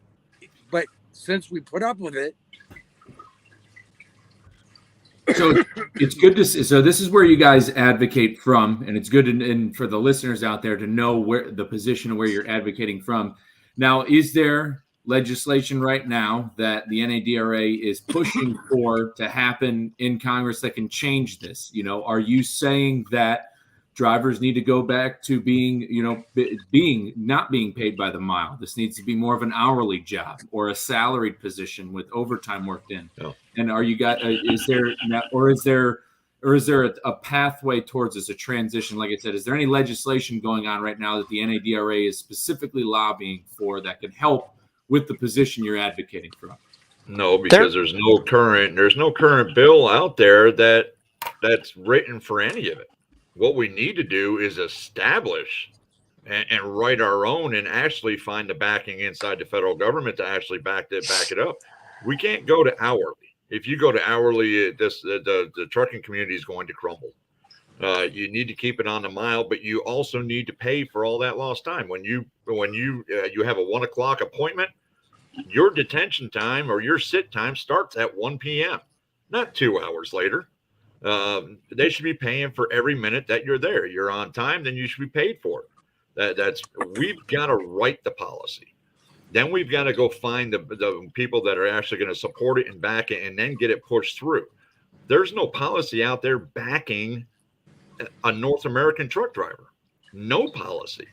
But since we put up with it. So it's good to see. So this is where you guys advocate from, and it's good and for the listeners out there to know where the position where you're advocating from. Now, is there legislation right now that the N.A.D.R.A is pushing for to happen in Congress that can change this? You know, are you saying that drivers need to go back to being, not being paid by the mile. This needs to be more of an hourly job or a salaried position with overtime worked in. Yeah. And is there a pathway towards this, a transition? Like I said, is there any legislation going on right now that the N.A.D.R.A is specifically lobbying for that can help with the position you're advocating for? No, because there's no current bill out there that's written for any of it. What we need to do is establish and write our own and actually find the backing inside the federal government to actually back it up. We can't go to hourly. If you go to hourly, the trucking community is going to crumble. You need to keep it on the mile, but you also need to pay for all that lost time. When you have a 1 o'clock appointment, your detention time or your sit time starts at 1 p.m., not 2 hours later. They should be paying for every minute that you're there. You're on time, then you should be paid for it. We've got to write the policy. Then we've got to go find the people that are actually going to support it and back it and then get it pushed through. There's no policy out there backing a North American truck driver. No policy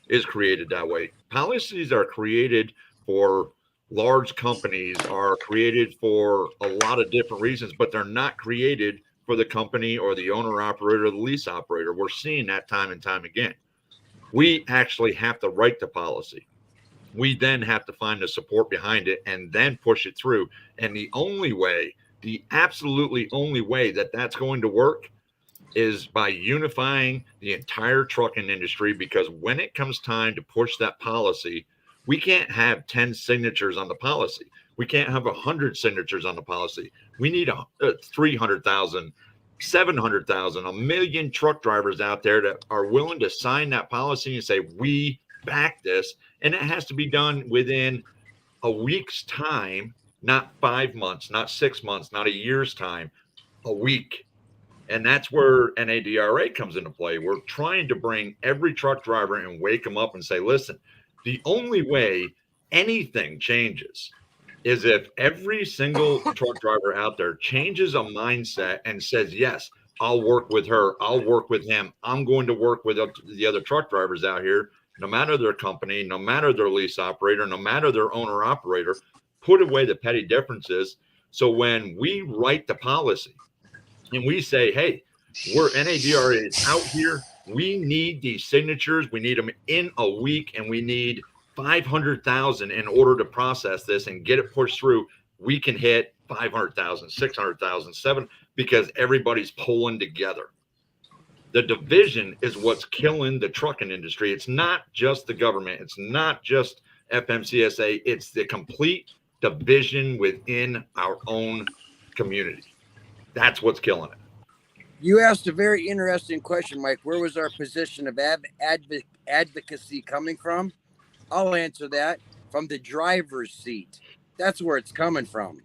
is created that way. Policies are created for large companies, are created for a lot of different reasons, but they're not created for the company or the owner operator or the lease operator. We're seeing that time and time again. We actually have to write the policy. We then have to find the support behind it and then push it through. And the absolutely only way that that's going to work is by unifying the entire trucking industry, because when it comes time to push that policy, we can't have 10 signatures on the policy. We can't have 100 signatures on the policy. We need 300,000, 700,000, 1 million truck drivers out there that are willing to sign that policy and say, we back this. And it has to be done within a week's time, not 5 months, not 6 months, not a year's time, a week. And that's where N.A.D.R.A comes into play. We're trying to bring every truck driver and wake them up and say, listen, the only way anything changes is if every single truck driver out there changes a mindset and says, yes, I'll work with her, I'll work with him, I'm going to work with the other truck drivers out here, no matter their company, no matter their lease operator, no matter their owner operator, put away the petty differences. So when we write the policy and we say, hey, we're N.A.D.R.A is out here, we need these signatures, we need them in a week, and we need 500,000 in order to process this and get it pushed through, we can hit 500,000, 600,000, 7, because everybody's pulling together. The division is what's killing the trucking industry. It's not just the government. It's not just FMCSA. It's the complete division within our own community. That's what's killing it. You asked a very interesting question, Mike. Where was our position of advocacy coming from? I'll answer that. From the driver's seat. That's where it's coming from.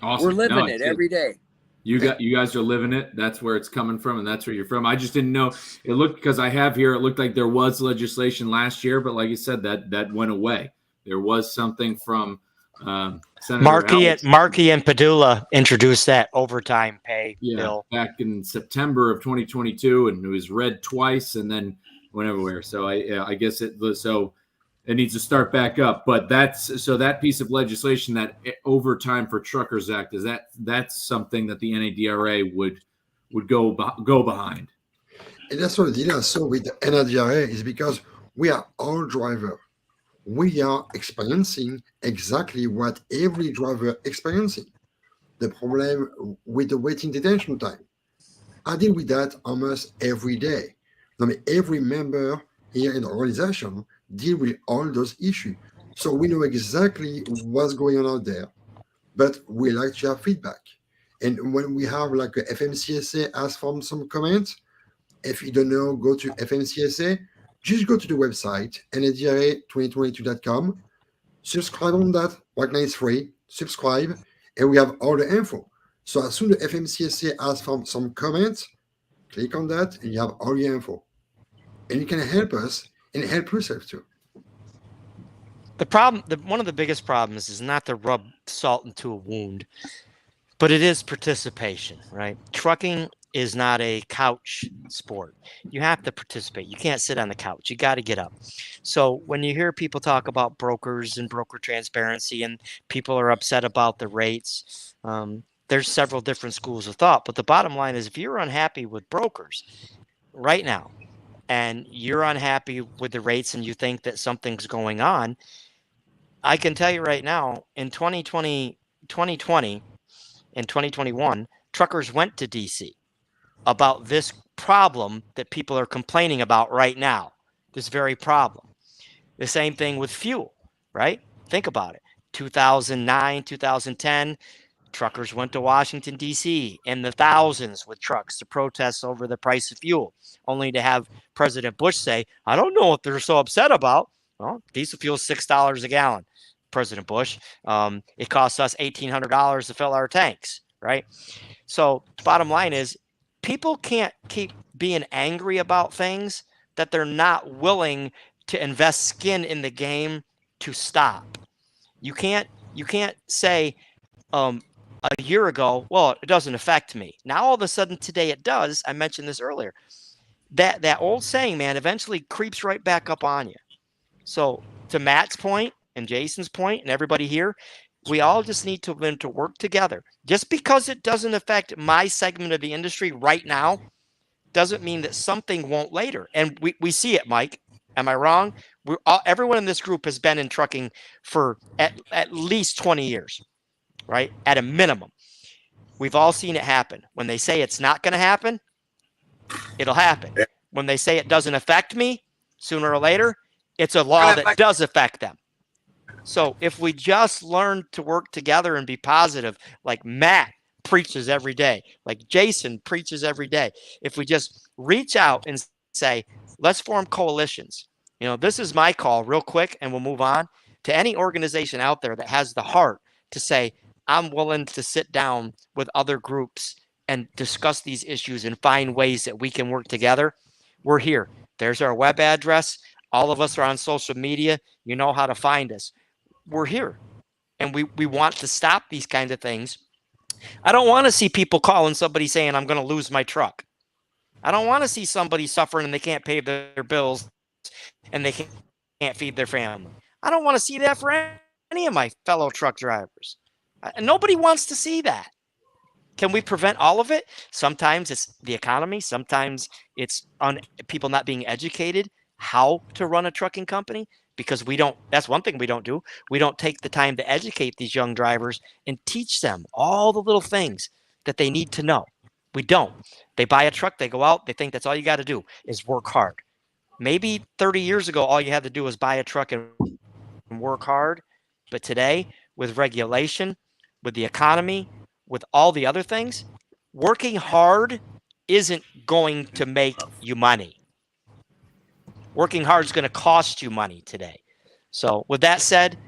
Awesome. We're living it every day. You guys are living it. That's where it's coming from, and that's where you're from. I just didn't know. It looked, because I have here, it looked like there was legislation last year, but like you said, that went away. There was something from Senator Markey and Padula introduced that overtime pay bill back in September of 2022, and it was read twice and then went everywhere. So I guess it needs to start back up. But that piece of legislation, that Overtime for Truckers Act, that's something that the N.A.D.R.A would go behind. And that's what the deal also with the N.A.D.R.A is, because we are all drivers. We are experiencing exactly what every driver experiencing. The problem with the waiting detention time. I deal with that almost every day. I mean, every member here in the organization deal with all those issues. So we know exactly what's going on out there, but we like to have feedback. And when we have like a FMCSA ask for some comments, if you don't know, go to FMCSA, just go to the website, N.A.D.R.A2022.com, subscribe on that. Right now it's free, subscribe, and we have all the info. So as soon as the FMCSA asks for some comments, click on that and you have all the info. And you can help us and help yourself too. One of the biggest problems is not to rub salt into a wound, but it is participation, right? Trucking is not a couch sport. You have to participate. You can't sit on the couch. You got to get up. So when you hear people talk about brokers and broker transparency and people are upset about the rates, there's several different schools of thought. But the bottom line is if you're unhappy with brokers right now and you're unhappy with the rates and you think that something's going on, I can tell you right now in 2020 and 2021, truckers went to DC about this problem that people are complaining about right now, this very problem. The same thing with fuel, right? Think about it. 2009, 2010, truckers went to Washington, D.C. in the thousands with trucks to protest over the price of fuel, only to have President Bush say, I don't know what they're so upset about. Well, diesel fuel is $6 a gallon, President Bush. It costs us $1,800 to fill our tanks, right? So bottom line is people can't keep being angry about things that they're not willing to invest skin in the game to stop. You can't say a year ago, well, it doesn't affect me. Now all of a sudden today it does. I mentioned this earlier. That old saying, man, eventually creeps right back up on you. So to Matt's point and Jason's point and everybody here, we all just need to learn to work together. Just because it doesn't affect my segment of the industry right now doesn't mean that something won't later. And we see it, Mike. Am I wrong? Everyone in this group has been in trucking for at least 20 years, right? At a minimum. We've all seen it happen. When they say it's not going to happen, it'll happen. When they say it doesn't affect me, sooner or later, it's a law that does affect them. So if we just learn to work together and be positive, like Matt preaches every day, like Jason preaches every day, if we just reach out and say, let's form coalitions. This is my call real quick, and we'll move on to any organization out there that has the heart to say, I'm willing to sit down with other groups and discuss these issues and find ways that we can work together. We're here. There's our web address. All of us are on social media. You know how to find us. We're here. And we want to stop these kinds of things. I don't want to see people calling somebody saying, I'm going to lose my truck. I don't want to see somebody suffering and they can't pay their bills and they can't feed their family. I don't want to see that for any of my fellow truck drivers. And nobody wants to see that. Can we prevent all of it? Sometimes it's the economy. Sometimes it's on people not being educated how to run a trucking company, because that's one thing we don't do. We don't take the time to educate these young drivers and teach them all the little things that they need to know. We don't. They buy a truck, they go out, they think that's all you got to do is work hard. Maybe 30 years ago, all you had to do was buy a truck and work hard. But today, with regulation, with the economy, with all the other things, working hard isn't going to make you money. Working hard is going to cost you money today. So with that said,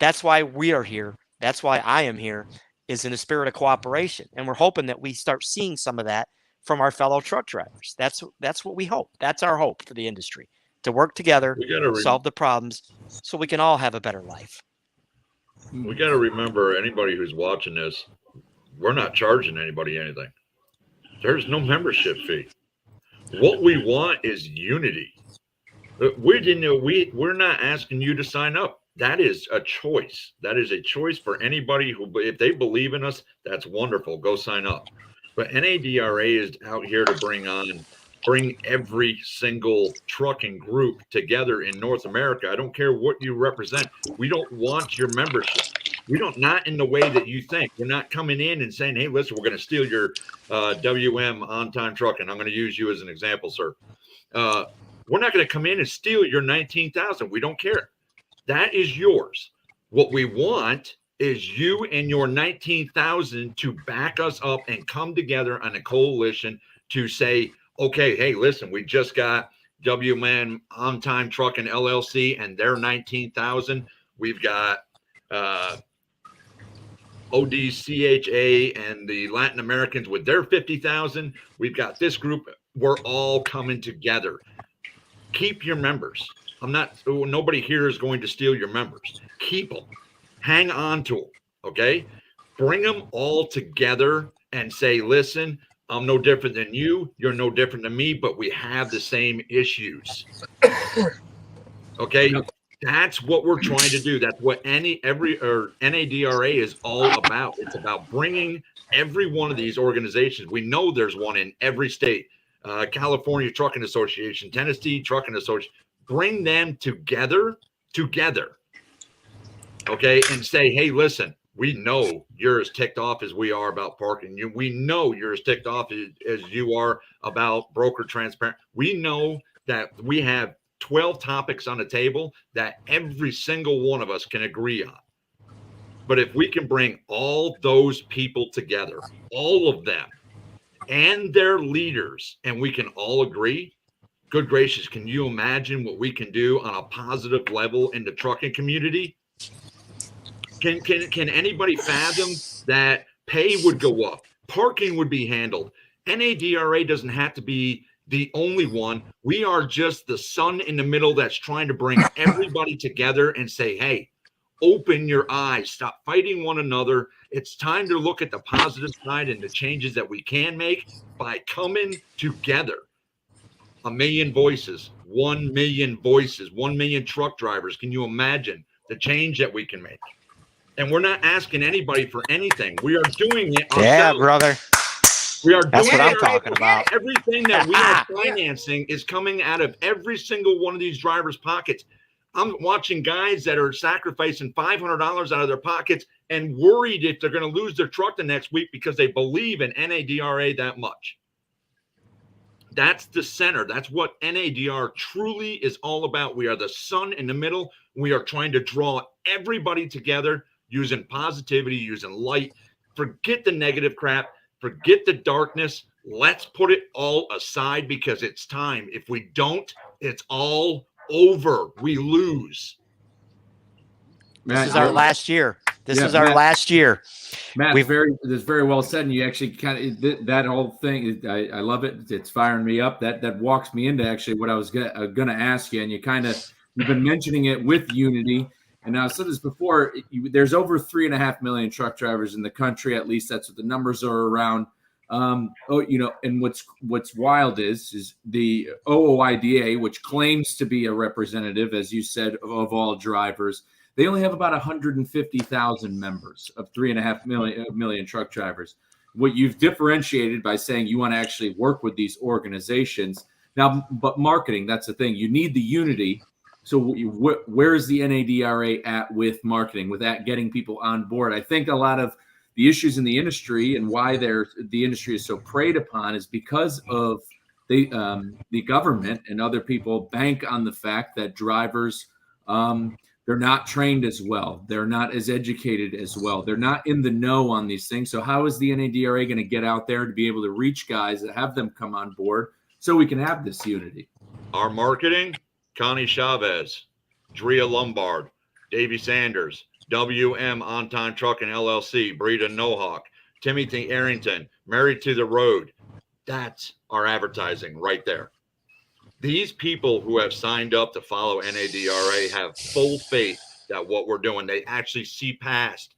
that's why we are here. That's why I am here, is in a spirit of cooperation. And we're hoping that we start seeing some of that from our fellow truck drivers. That's what we hope. That's our hope for the industry, to work together, solve the problems so we can all have a better life. We got to remember, anybody who's watching this, we're not charging anybody anything. There's no membership fee. What we want is unity. We're not asking you to sign up. That is a choice. That is a choice for anybody who, if they believe in us, that's wonderful. Go sign up. But N.A.D.R.A is out here to bring every single trucking group together in North America. I don't care what you represent. We don't want your membership. We don't, not in the way that you think. We're not coming in and saying, hey, listen, we're going to steal your WM on-time trucking. I'm going to use you as an example, sir. We're not going to come in and steal your 19,000. We don't care. That is yours. What we want is you and your 19,000 to back us up and come together on a coalition to say, okay, hey, listen, we just got WM on-time trucking LLC and their 19,000. We've got ODCHA and the Latin Americans with their 50,000. We've got this group. We're all coming together. Keep your members. Nobody here is going to steal your members. Keep them. Hang on to them. Okay. Bring them all together and say, listen, I'm no different than you. You're no different than me, but we have the same issues. Okay. Yep. That's what we're trying to do. That's what N.A.D.R.A is all about. It's about bringing every one of these organizations. We know there's one in every state. California Trucking Association, Tennessee Trucking Association. Bring them together, okay, and say, hey, listen, we know you're as ticked off as we are about parking. We know you're as ticked off as you are about broker transparent. We know that we have 12 topics on the table that every single one of us can agree on. But if we can bring all those people together, all of them and their leaders, and we can all agree, good gracious, can you imagine what we can do on a positive level in the trucking community? Can anybody fathom that pay would go up, parking would be handled? N.A.D.R.A doesn't have to be the only one. We are just the sun in the middle that's trying to bring everybody together and say, hey, open your eyes, stop fighting one another. It's time to look at the positive side and the changes that we can make by coming together. 1 million voices, 1 million voices, 1 million truck drivers. Can you imagine the change that we can make? And we're not asking anybody for anything. We are doing it ourselves. Yeah, brother. We are That's doing what I'm it. talking about. Everything that we are financing is coming out of every single one of these drivers' pockets. I'm watching guys that are sacrificing $500 out of their pockets and worried if they're going to lose their truck the next week because they believe in N.A.D.R.A that much. That's the center. That's what N.A.D.R. truly is all about. We are the sun in the middle. We are trying to draw everybody together using positivity, using light. Forget the negative crap. Forget the darkness. Let's put it all aside because it's time. If we don't, it's all over. We lose. This is our last year. This is our last year. Matt, that's very well said. And you actually kind of that whole thing. I love it. It's firing me up. That walks me into actually what I was gonna ask you. And you've been mentioning it with Unity. And I said this before. There's over 3.5 million truck drivers in the country. At least that's what the numbers are around. And what's wild is the OOIDA, which claims to be a representative, as you said, of all drivers. They only have about 150,000 members of 3.5 million truck drivers. What you've differentiated by saying you want to actually work with these organizations now, but marketing, that's the thing. You need the unity. So where is the N.A.D.R.A at with marketing, with that getting people on board? I think a lot of the issues in the industry and why the industry is so preyed upon is because of the government and other people bank on the fact that drivers they're not trained as well. They're not as educated as well. They're not in the know on these things. So how is the N.A.D.R.A going to get out there to be able to reach guys that have them come on board so we can have this unity? Our marketing, Connie Chavez, Drea Lombard, Davey Sanders, WM On Time Trucking LLC, Breda Nohawk, Timothy Arrington, Married to the Road. That's our advertising right there. These people who have signed up to follow N.A.D.R.A have full faith that what we're doing, they actually see past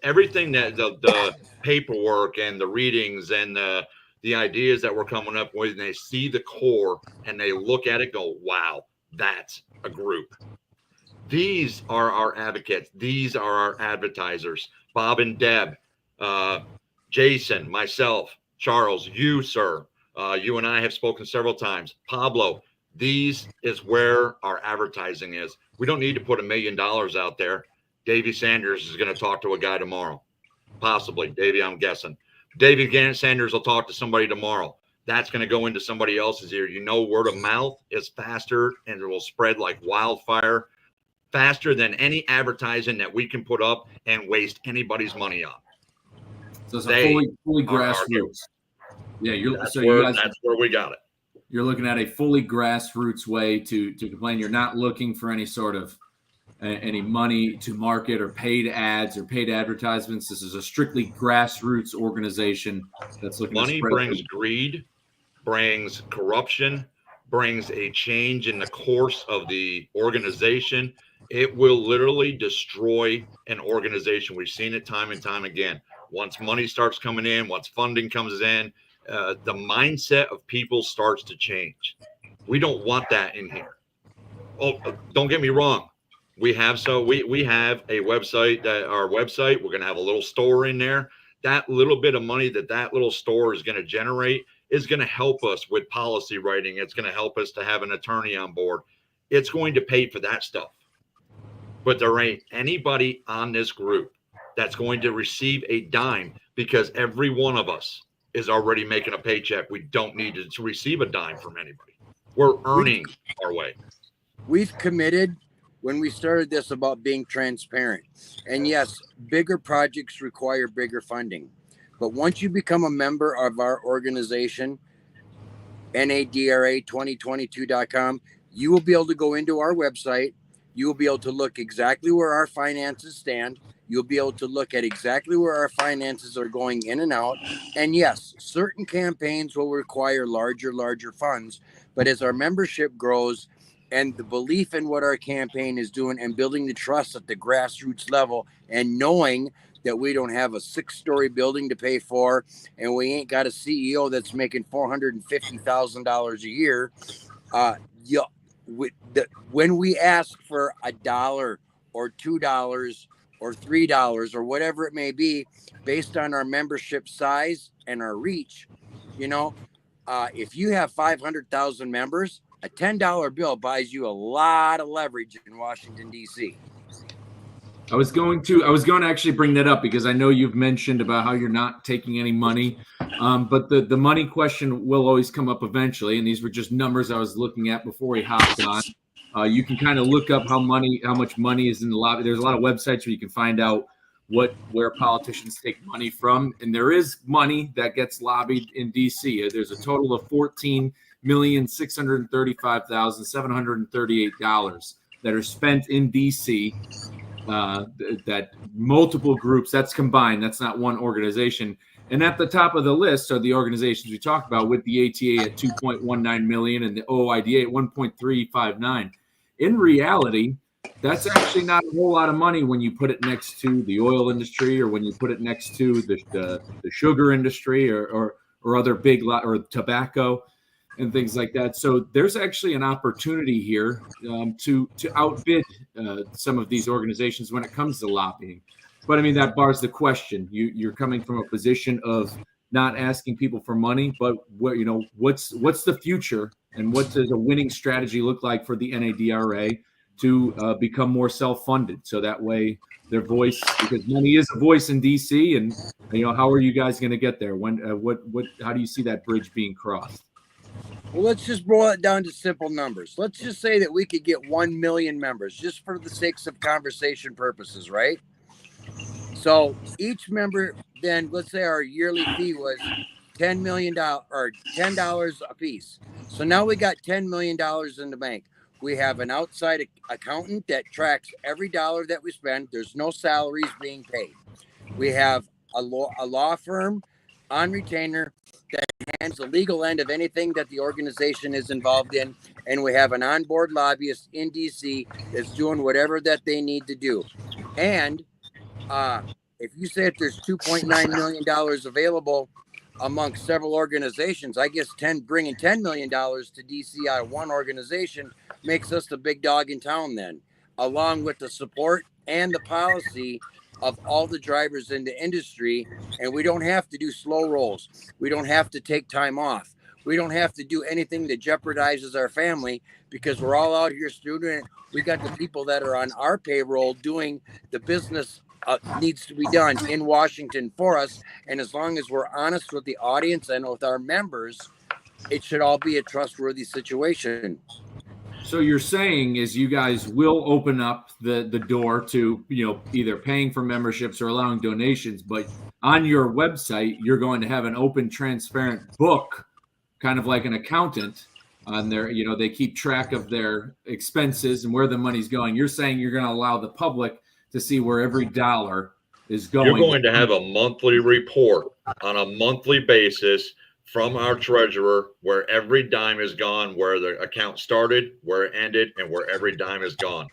everything that the paperwork and the readings and the ideas that we're coming up with, and they see the core and they look at it, go, wow, that's a group. These are our advocates. These are our advertisers. Bob and Deb, Jason, myself, Charles, you, sir. You and I have spoken several times. Pablo, these is where our advertising is. We don't need to put $1 million out there. Davey Sanders is going to talk to a guy tomorrow. Possibly. Davey, I'm guessing. Davey Sanders will talk to somebody tomorrow. That's going to go into somebody else's ear. You know, word of mouth is faster and it will spread like wildfire, faster than any advertising that we can put up and waste anybody's money on. So it's a fully grassroots. Yeah, that's where we got it. You're looking at a fully grassroots way to complain. You're not looking for any sort of any money to market or paid ads or paid advertisements. This is a strictly grassroots organization that's looking. Money brings greed, brings corruption, brings a change in the course of the organization. It will literally destroy an organization. We've seen it time and time again. Once money starts coming in, once funding comes in, the mindset of people starts to change. We don't want that in here. Oh, don't get me wrong. We have a website, that our website, we're going to have a little store in there. That little bit of money that little store is going to generate is going to help us with policy writing. It's going to help us to have an attorney on board. It's going to pay for that stuff. But there ain't anybody on this group that's going to receive a dime, because every one of us is already making a paycheck. We don't need to receive a dime from anybody. We're earning our way. We've committed when we started this about being transparent. And yes, bigger projects require bigger funding. But once you become a member of our organization, N.A.D.R.A 2022.com, you will be able to go into our website. You will be able to look exactly where our finances stand. You'll be able to look at exactly where our finances are going in and out. And yes, certain campaigns will require larger funds. But as our membership grows and the belief in what our campaign is doing and building the trust at the grassroots level and knowing that we don't have a 6-story building to pay for and we ain't got a CEO that's making $450,000 a year, when we ask for $1 or $2 or $3 or whatever it may be, based on our membership size and our reach, if you have 500,000 members, a $10 bill buys you a lot of leverage in Washington, D.C. I was going to actually bring that up because I know you've mentioned about how you're not taking any money, but the money question will always come up eventually. And these were just numbers I was looking at before we hopped on. You can kind of look up how much money is in the lobby. There's a lot of websites where you can find out where politicians take money from, and there is money that gets lobbied in D.C. There's a total of $14,635,738 that are spent in D.C. That multiple groups, that's combined, that's not one organization. And at the top of the list are the organizations we talked about, with the ATA at 2.19 million and the OIDA at 1.359. In reality, that's actually not a whole lot of money when you put it next to the oil industry, or when you put it next to the sugar industry, or other big or tobacco and things like that. So there's actually an opportunity here to outbid some of these organizations when it comes to lobbying. But I mean, that bars the question. You're coming from a position of not asking people for money, but what's the future, and what does a winning strategy look like for the N.A.D.R.A to become more self-funded, so that way their voice, because money is a voice in DC, and how are you guys going to get there? When how do you see that bridge being crossed? Well, let's just boil it down to simple numbers. Let's just say that we could get 1 million members, just for the sakes of conversation purposes, right? So each member, then let's say our yearly fee was $10 million or $10 a piece. So now we got $10 million in the bank. We have an outside accountant that tracks every dollar that we spend. There's no salaries being paid. We have a law firm on retainer that handles the legal end of anything that the organization is involved in. And we have an onboard lobbyist in DC that's doing whatever that they need to do. And if you say that there's $2.9 million available amongst several organizations, I guess bringing $10 million to DC out of one organization makes us the big dog in town then, along with the support and the policy of all the drivers in the industry. And we don't have to do slow rolls. We don't have to take time off. We don't have to do anything that jeopardizes our family, because we're all out here student. We got the people that are on our payroll doing the business needs to be done in Washington for us. And as long as we're honest with the audience and with our members, it should all be a trustworthy situation. So you're saying is you guys will open up the door to, either paying for memberships or allowing donations, but on your website, you're going to have an open, transparent book, kind of like an accountant on there. They keep track of their expenses and where the money's going. You're saying you're going to allow the public to see where every dollar is going. You're going to have a monthly report on a monthly basis from our treasurer, where every dime is gone, where the account started, where it ended, and where every dime is gone.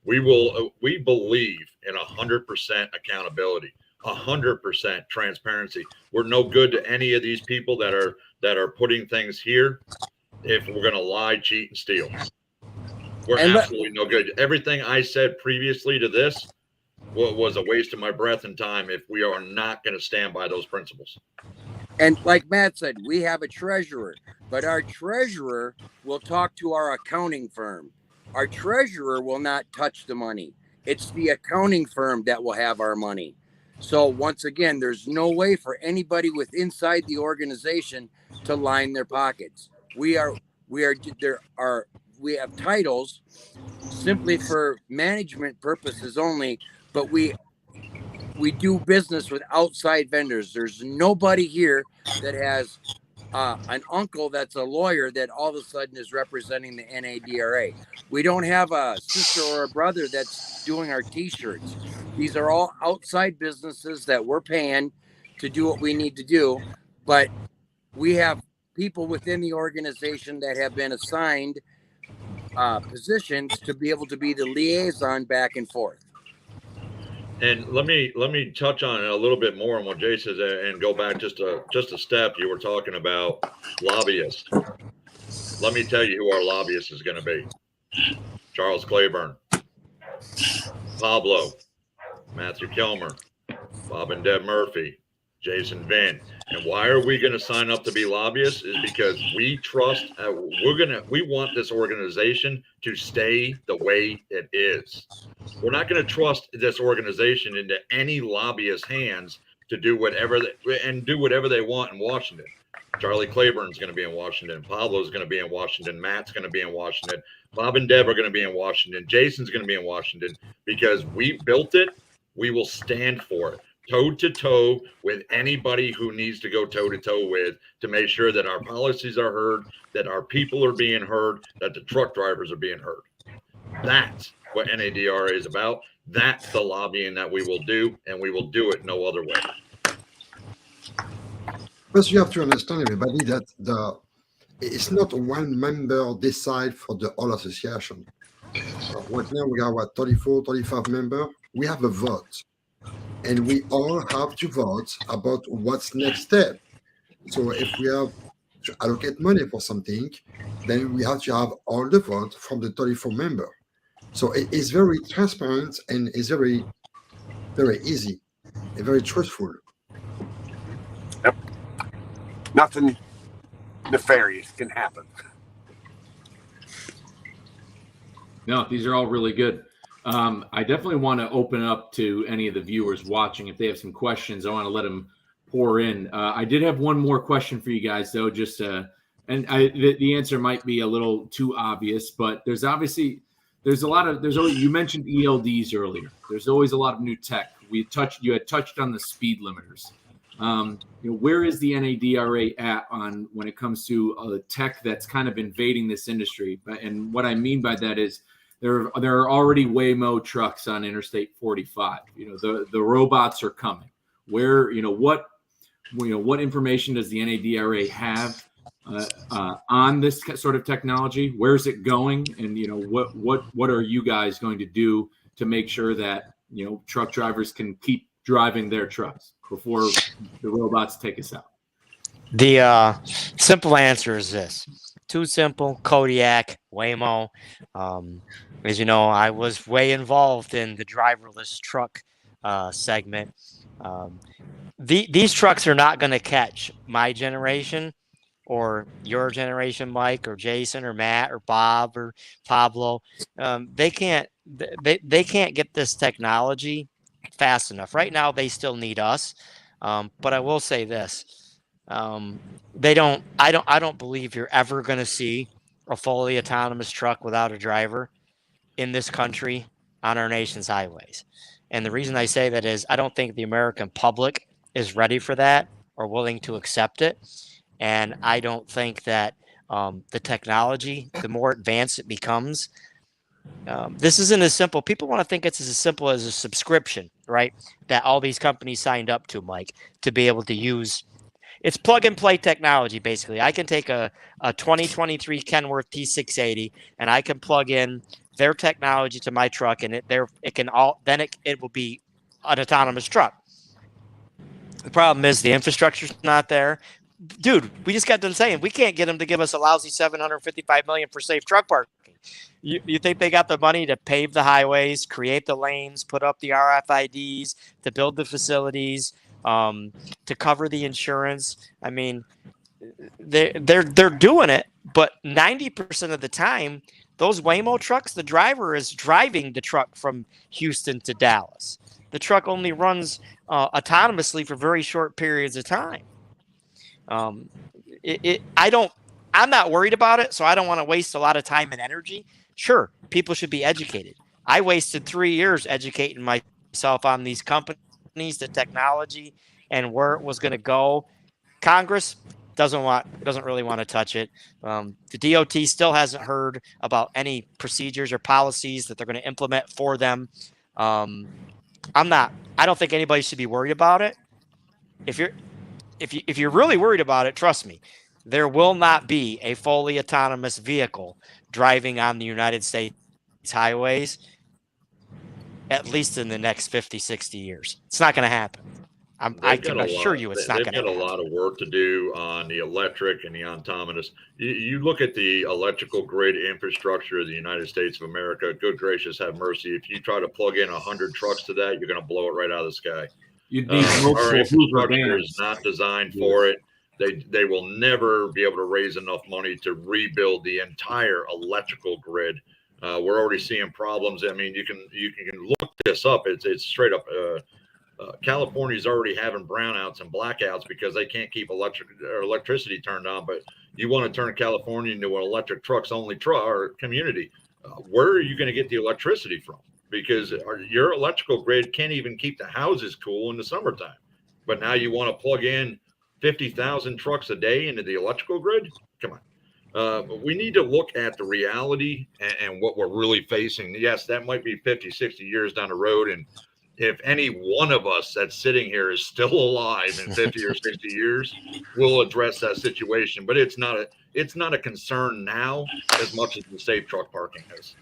We believe in 100% accountability. 100% transparency. We're no good to any of these people that are putting things here if we're going to lie, cheat, and steal. We're absolutely no good. Everything I said previously to this was a waste of my breath and time if we are not going to stand by those principles. And like Matt said, we have a treasurer, but our treasurer will talk to our accounting firm. Our treasurer will not touch the money. It's the accounting firm that will have our money. So once again, there's no way for anybody with inside the organization to line their pockets. We have titles simply for management purposes only, but we do business with outside vendors. There's nobody here that has an uncle that's a lawyer that all of a sudden is representing the N.A.D.R.A. We don't have a sister or a brother that's doing our t-shirts. These are all outside businesses that we're paying to do what we need to do. But we have people within the organization that have been assigned positions to be able to be the liaison back and forth. And let me touch on it a little bit more on what Jay says and go back just a step. You were talking about lobbyists. Let me tell you who our lobbyist is going to be. Charles Claiborne, Pablo, Matthew Kilmer, Bob and Deb Murphy, Jason Vinn. And why are we going to sign up to be lobbyists? Is because we trust, we want this organization to stay the way it is. We're not going to trust this organization into any lobbyist hands to do whatever they want in Washington. Charlie Claiborne's going to be in Washington. Pablo's going to be in Washington. Matt's going to be in Washington. Bob and Deb are going to be in Washington. Jason's going to be in Washington because we built it. We will stand for it, toe to toe with anybody who needs to go toe to toe with to make sure that our policies are heard, that our people are being heard, that the truck drivers are being heard. That's what N.A.D.R.A is about. That's the lobbying that we will do, and we will do it no other way. First, you have to understand, everybody, that it's not one member decide for the whole association. Right now, we are 34, 35 members. We have a vote, and we all have to vote about what's next step. So if we have to allocate money for something, then we have to have all the vote from the 34 members. So it is very transparent and it's very, very easy and very truthful. Yep. Nothing nefarious can happen. No, these are all really good. I definitely want to open up to any of the viewers watching. If they have some questions, I want to let them pour in. I did have one more question for you guys, though, the answer might be a little too obvious, but there's always, you mentioned ELDs earlier. There's always a lot of new tech. You had touched on the speed limiters. Where is the N.A.D.R.A at on when it comes to tech that's kind of invading this industry? And what I mean by that is there are already Waymo trucks on Interstate 45. The robots are coming. What information does the N.A.D.R.A have on this sort of technology? Where's it going? And what are you guys going to do to make sure that truck drivers can keep driving their trucks before the robots take us out? The simple answer is this. Too simple. Kodiak, Waymo. As you know, I was way involved in the driverless truck segment. These trucks are not going to catch my generation or your generation, Mike or Jason or Matt or Bob or Pablo. They can't get this technology fast enough. Right now, they still need us. But I will say this. I don't believe you're ever going to see a fully autonomous truck without a driver in this country on our nation's highways. And the reason I say that is I don't think the American public is ready for that or willing to accept it. And I don't think that the technology, the more advanced it becomes, this isn't as simple. People want to think it's as simple as a subscription, right? That all these companies signed up to, Mike, to be able to use. It's plug and play technology, basically. I can take a 2023 Kenworth T680 and I can plug in their technology to my truck, and it will be an autonomous truck. The problem is the infrastructure's not there. Dude, we just got done saying we can't get them to give us a lousy $755 million for safe truck parking. You think they got the money to pave the highways, create the lanes, put up the RFIDs, to build the facilities, to cover the insurance? I mean, they're doing it, but 90% of the time, those Waymo trucks, the driver is driving the truck from Houston to Dallas. The truck only runs autonomously for very short periods of time. I'm not worried about it, so I don't want to waste a lot of time and energy. Sure, people should be educated. I wasted 3 years educating myself on these companies, the technology, and where it was going to go. Congress doesn't really want to touch it. The DOT still hasn't heard about any procedures or policies that they're going to implement for them. I don't think anybody should be worried about it. If you're really worried about it, trust me, there will not be a fully autonomous vehicle driving on the United States highways, at least in the next 50, 60 years. It's not going to happen. I can assure you it's not going to happen. They've got a lot of work to do on the electric and the autonomous. You look at the electrical grid infrastructure of the United States of America, good gracious, have mercy. If you try to plug in 100 trucks to that, you're going to blow it right out of the sky. You'd need Our infrastructure is not designed for it. They will never be able to raise enough money to rebuild the entire electrical grid. We're already seeing problems. I mean, you can look this up. It's straight up. California's already having brownouts and blackouts because they can't keep electricity turned on. But you want to turn California into an electric trucks only or community. Where are you going to get the electricity from? Because your electrical grid can't even keep the houses cool in the summertime. But now you want to plug in 50,000 trucks a day into the electrical grid? Come on. We need to look at the reality and what we're really facing. Yes, that might be 50, 60 years down the road. And if any one of us that's sitting here is still alive in 50 or 60 years, we'll address that situation. But it's not a concern now as much as the safe truck parking is.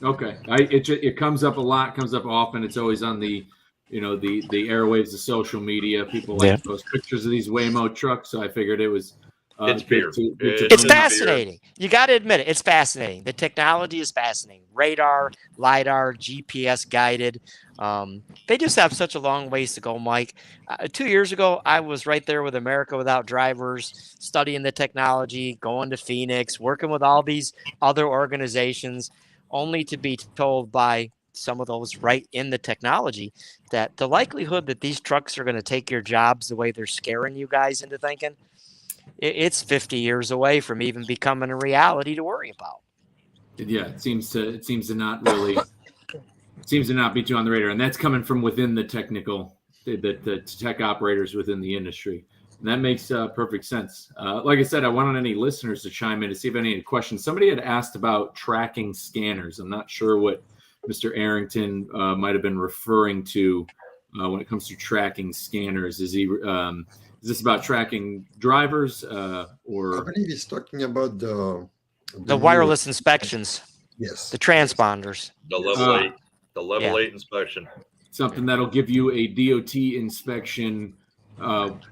Okay, it comes up a lot, comes up often. It's always on the airwaves, the social media. People like to post pictures of these Waymo trucks, so I figured it was. It's fascinating. You got to admit it. It's fascinating. The technology is fascinating. Radar, LiDAR, GPS guided. They just have such a long ways to go, Mike. 2 years ago, I was right there with America Without Drivers, studying the technology, going to Phoenix, working with all these other organizations, only to be told by some of those right in the technology that the likelihood that these trucks are going to take your jobs the way they're scaring you guys into thinking, it's 50 years away from even becoming a reality to worry about. Yeah, it seems to not be too on the radar, and that's coming from within the the tech operators within the industry, and that makes perfect sense. Like I said, I wanted any listeners to chime in to see if any questions. Somebody had asked about tracking scanners. I'm not sure what Mr. Arrington might have been referring to when it comes to tracking scanners. Is this about tracking drivers or? I believe he's talking about the wireless inspections. Yes. The transponders. The level 8 inspection. Something that'll give you a DOT inspection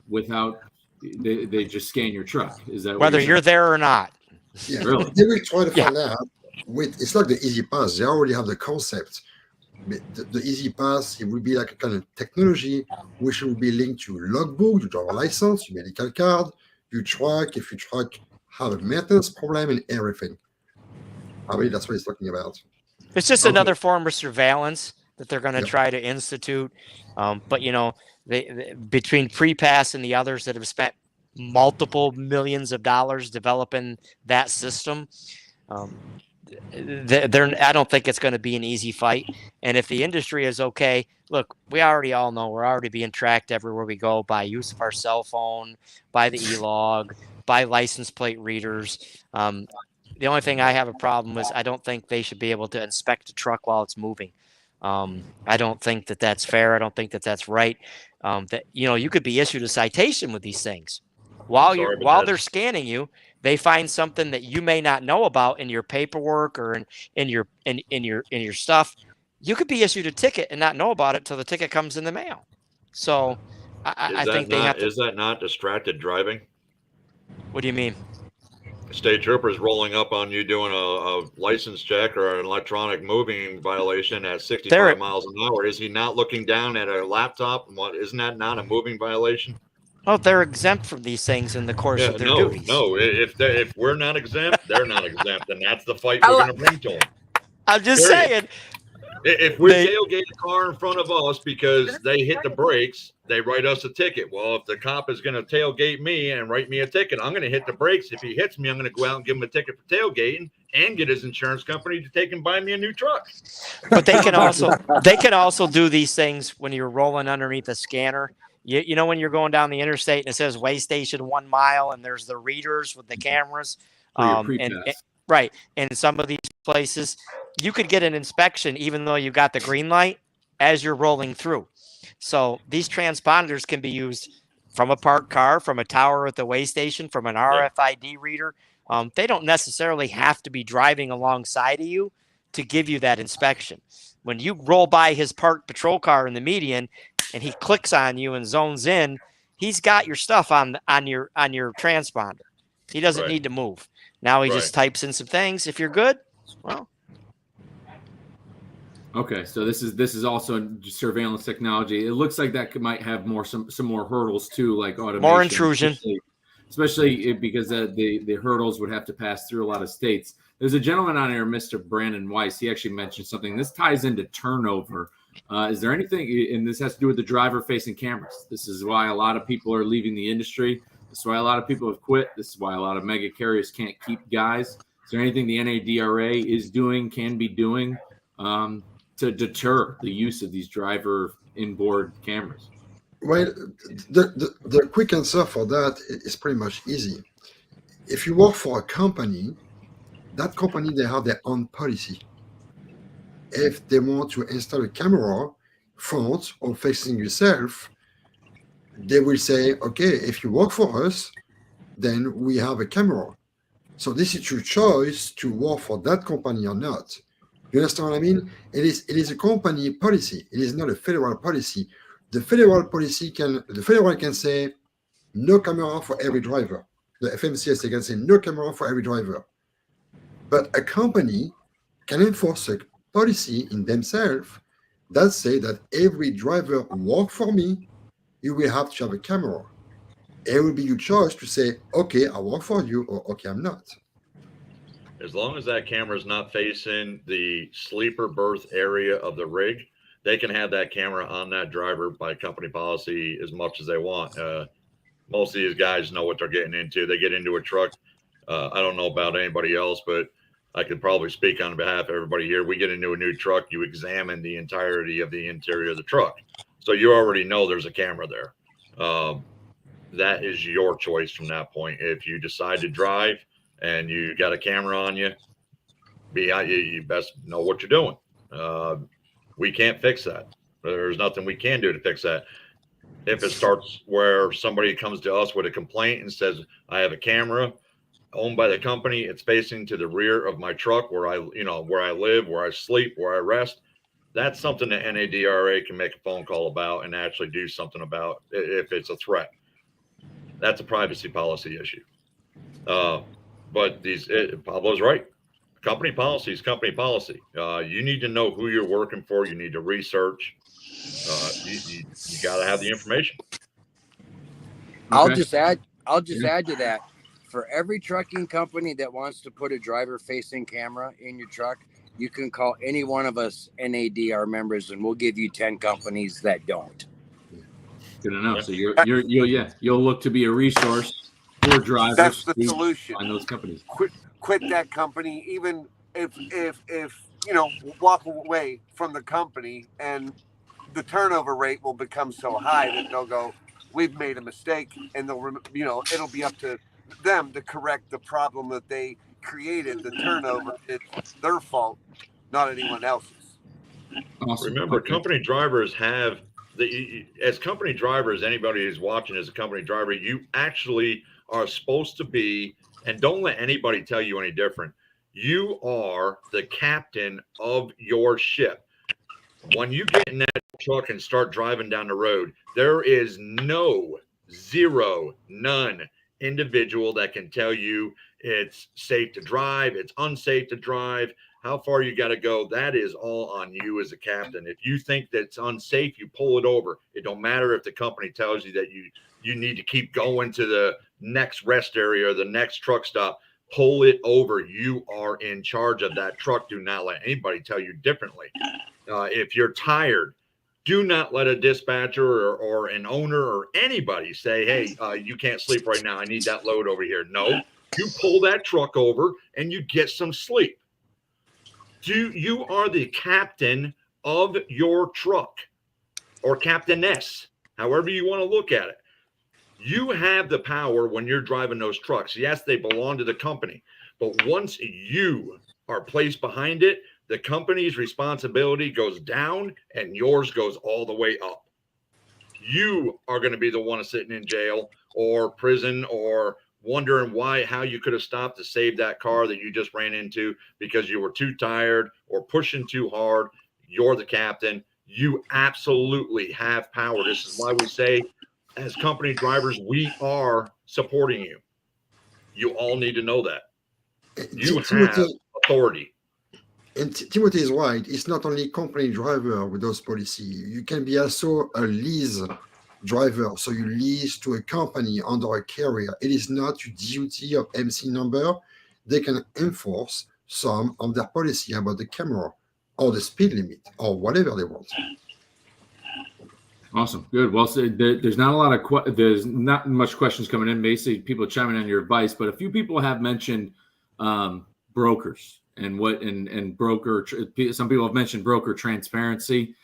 without they just scan your truck. Is that whether you're there or not? Yeah, really? They will try to find out. It's like the Easy Pass. They already have the concept. The Easy Pass, it will be like a kind of technology which will be linked to logbook, your driver license, your medical card, your truck, if your truck have a maintenance problem and everything. I mean, that's what he's talking about. It's just another form of surveillance that they're going to try to institute. But, they between PrePass and the others that have spent multiple millions of dollars developing that system, I don't think it's going to be an easy fight. And if the industry is okay, look, we already all know we're already being tracked everywhere we go by use of our cell phone, by the e-log, by license plate readers. The only thing I have a problem is I don't think they should be able to inspect a truck while it's moving. I don't think that that's fair. I don't think that that's right. That you could be issued a citation with these things while they're scanning you. They find something that you may not know about in your paperwork or in your stuff. You could be issued a ticket and not know about it till the ticket comes in the mail. So I think they have to. Is that not distracted driving? What do you mean? State troopers rolling up on you doing a license check or an electronic moving violation at 65 miles an hour. Is he not looking down at a laptop? What, isn't that not a moving violation? Oh, they're exempt from these things in the course of their duties. No. If we're not exempt, they're not exempt, and that's the fight we're going to bring to them. I'm just saying. If we tailgate a car in front of us because they hit the brakes, they write us a ticket. Well, if the cop is going to tailgate me and write me a ticket, I'm going to hit the brakes. If he hits me, I'm going to go out and give him a ticket for tailgating and get his insurance company to take and buy me a new truck. But they can also do these things when you're rolling underneath a scanner. You know when you're going down the interstate and it says way station 1 mile and there's the readers with the cameras. Right. And some of these places, you could get an inspection even though you got the green light as you're rolling through. So these transponders can be used from a parked car, from a tower at the way station, from an RFID reader. They don't necessarily have to be driving alongside of you to give you that inspection. When you roll by his parked patrol car in the median and he clicks on you and zones in, he's got your stuff on your transponder. He doesn't need to move. Now he just types in some things. If you're good, well. Okay, so this is also surveillance technology. It looks like that might have some more hurdles too, like automation. More intrusion. Especially because the hurdles would have to pass through a lot of states. There's a gentleman on here, Mr. Brandon Weiss. He actually mentioned something. This ties into turnover. Is there anything, and this has to do with the driver-facing cameras. This is why a lot of people are leaving the industry. This is why a lot of people have quit. This is why a lot of mega carriers can't keep guys. Is there anything the N.A.D.R.A. is doing, can be doing, to deter the use of these driver inboard cameras? Well, the quick answer for that is pretty much easy. If you work for a company, that company, they have their own policy. If they want to install a camera front or facing yourself, they will say, okay, if you work for us, then we have a camera. So this is your choice to work for that company or not. You understand what I mean? It is a company policy. It is not a federal policy. The federal can say no camera for every driver. The FMCSA can say no camera for every driver. But a company can enforce a policy in themselves that say that every driver work for me, you will have to have a camera. It will be your choice to say, okay, I work for you, or okay, I'm not. As long as that camera is not facing the sleeper berth area of the rig, they can have that camera on that driver by company policy as much as they want. Most of these guys know what they're getting into. They get into a truck. I don't know about anybody else, but I could probably speak on behalf of everybody here. We get into a new truck, you examine the entirety of the interior of the truck. So you already know there's a camera there. That is your choice from that point. If you decide to drive and you got a camera on you, you best know what you're doing. We can't fix that. There's nothing we can do to fix that. If it starts where somebody comes to us with a complaint and says, I have a camera owned by the company, it's facing to the rear of my truck where I live, where I sleep, where I rest, that's something that N.A.D.R.A. can make a phone call about and actually do something about if it's a threat. That's a privacy policy issue. But Pablo's right. Company policy is company policy. You need to know who you're working for. You need to research. You got to have the information. Okay. I'll just add to that. For every trucking company that wants to put a driver-facing camera in your truck, you can call any one of us N.A.D.R. members, and we'll give you 10 companies that don't. Good enough. So you'll look to be a resource for drivers. That's the solution. On those companies. Quit that company, even if walk away from the company, and the turnover rate will become so high that they'll go, we've made a mistake, and it'll be up to them to correct the problem that they created. The turnover is their fault, not anyone else's. Awesome. Remember, company drivers have as company drivers, anybody who's watching as a company driver, you actually are supposed to be, and don't let anybody tell you any different. You are the captain of your ship. When you get in that truck and start driving down the road, there is none individual that can tell you it's safe to drive, it's unsafe to drive, how far you got to go. That is all on you as a captain. If you think that's unsafe, you pull it over. It don't matter if the company tells you that you need to keep going to the next rest area or the next truck stop. Pull it over. You are in charge of that truck. Do not let anybody tell you differently. If you're tired, do not let a dispatcher or an owner or anybody say, hey, you can't sleep right now. I need that load over here. No, you pull that truck over and you get some sleep. You are the captain of your truck, or captainess, however you want to look at it. You have the power when you're driving those trucks. Yes, they belong to the company, but once you are placed behind it, the company's responsibility goes down and yours goes all the way up. You are going to be the one sitting in jail or prison or wondering how you could have stopped to save that car that you just ran into because you were too tired or pushing too hard. You're the captain. You absolutely have power. This is why we say, as company drivers, we are supporting you. You all need to know that. You have authority. And Timothy is right. It's not only company driver with those policy. You can be also a lease driver. So you lease to a company under a carrier. It is not your duty of MC number. They can enforce some of their policy about the camera or the speed limit or whatever they want. Awesome. Good. Well, so there's not a lot of there's not much questions coming in. Basically, people chiming on your advice, but a few people have mentioned brokers and broker. Some people have mentioned broker transparency.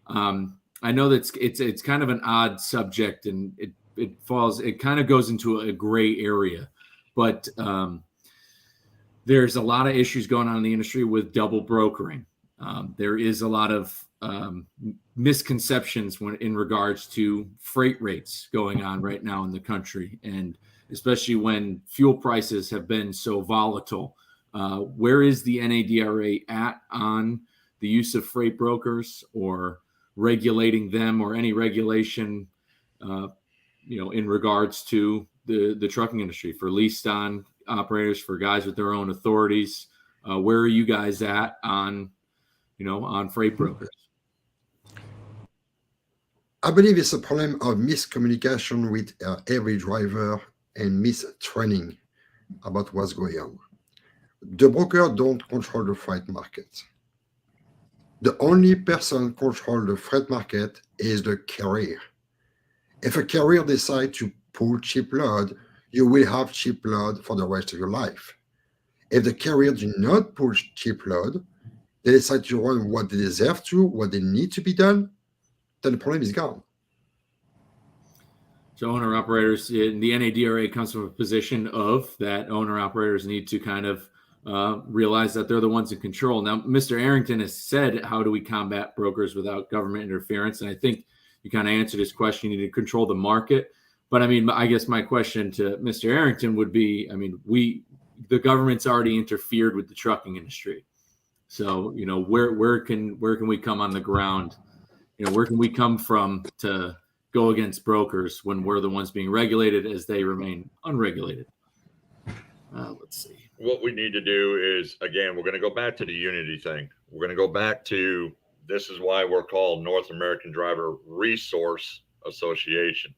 I know that it's kind of an odd subject, and it kind of goes into a gray area, but there's a lot of issues going on in the industry with double brokering. There is a lot of misconceptions in regards to freight rates going on right now in the country, and especially when fuel prices have been so volatile. Where is the N.A.D.R.A. at on the use of freight brokers or regulating them, or any regulation, in regards to the trucking industry for leased on operators, for guys with their own authorities? Where are you guys at on freight brokers? I believe it's a problem of miscommunication with every driver and mistraining about what's going on. The broker don't control the freight market. The only person control the freight market is the carrier. If a carrier decides to pull cheap load, you will have cheap load for the rest of your life. If the carrier do not pull cheap load, they decide to run what they deserve to, what they need to be done, then the problem is gone. So owner-operators, the N.A.D.R.A. comes from a position of that owner-operators need to kind of realize that they're the ones in control. Now, Mr. Arrington has said, how do we combat brokers without government interference? And I think you kind of answered his question. You need to control the market. But I mean, I guess my question to Mr. Arrington would be, I mean, the government's already interfered with the trucking industry. So, where can we come on the ground? Where can we come from to go against brokers when we're the ones being regulated as they remain unregulated? Let's see. What we need to do is, again, we're going to go back to the unity thing. We're going to go back to, this is why we're called North American Driver Resource Association.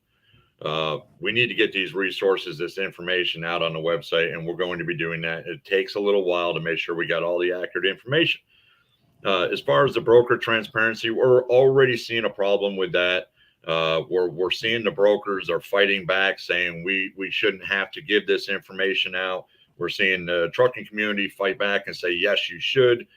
We need to get these resources, this information out on the website, and we're going to be doing that. It takes a little while to make sure we got all the accurate information. As far as the broker transparency, we're already seeing a problem with that. We're seeing the brokers are fighting back, saying we shouldn't have to give this information out. We're seeing the trucking community fight back and say, yes, you should.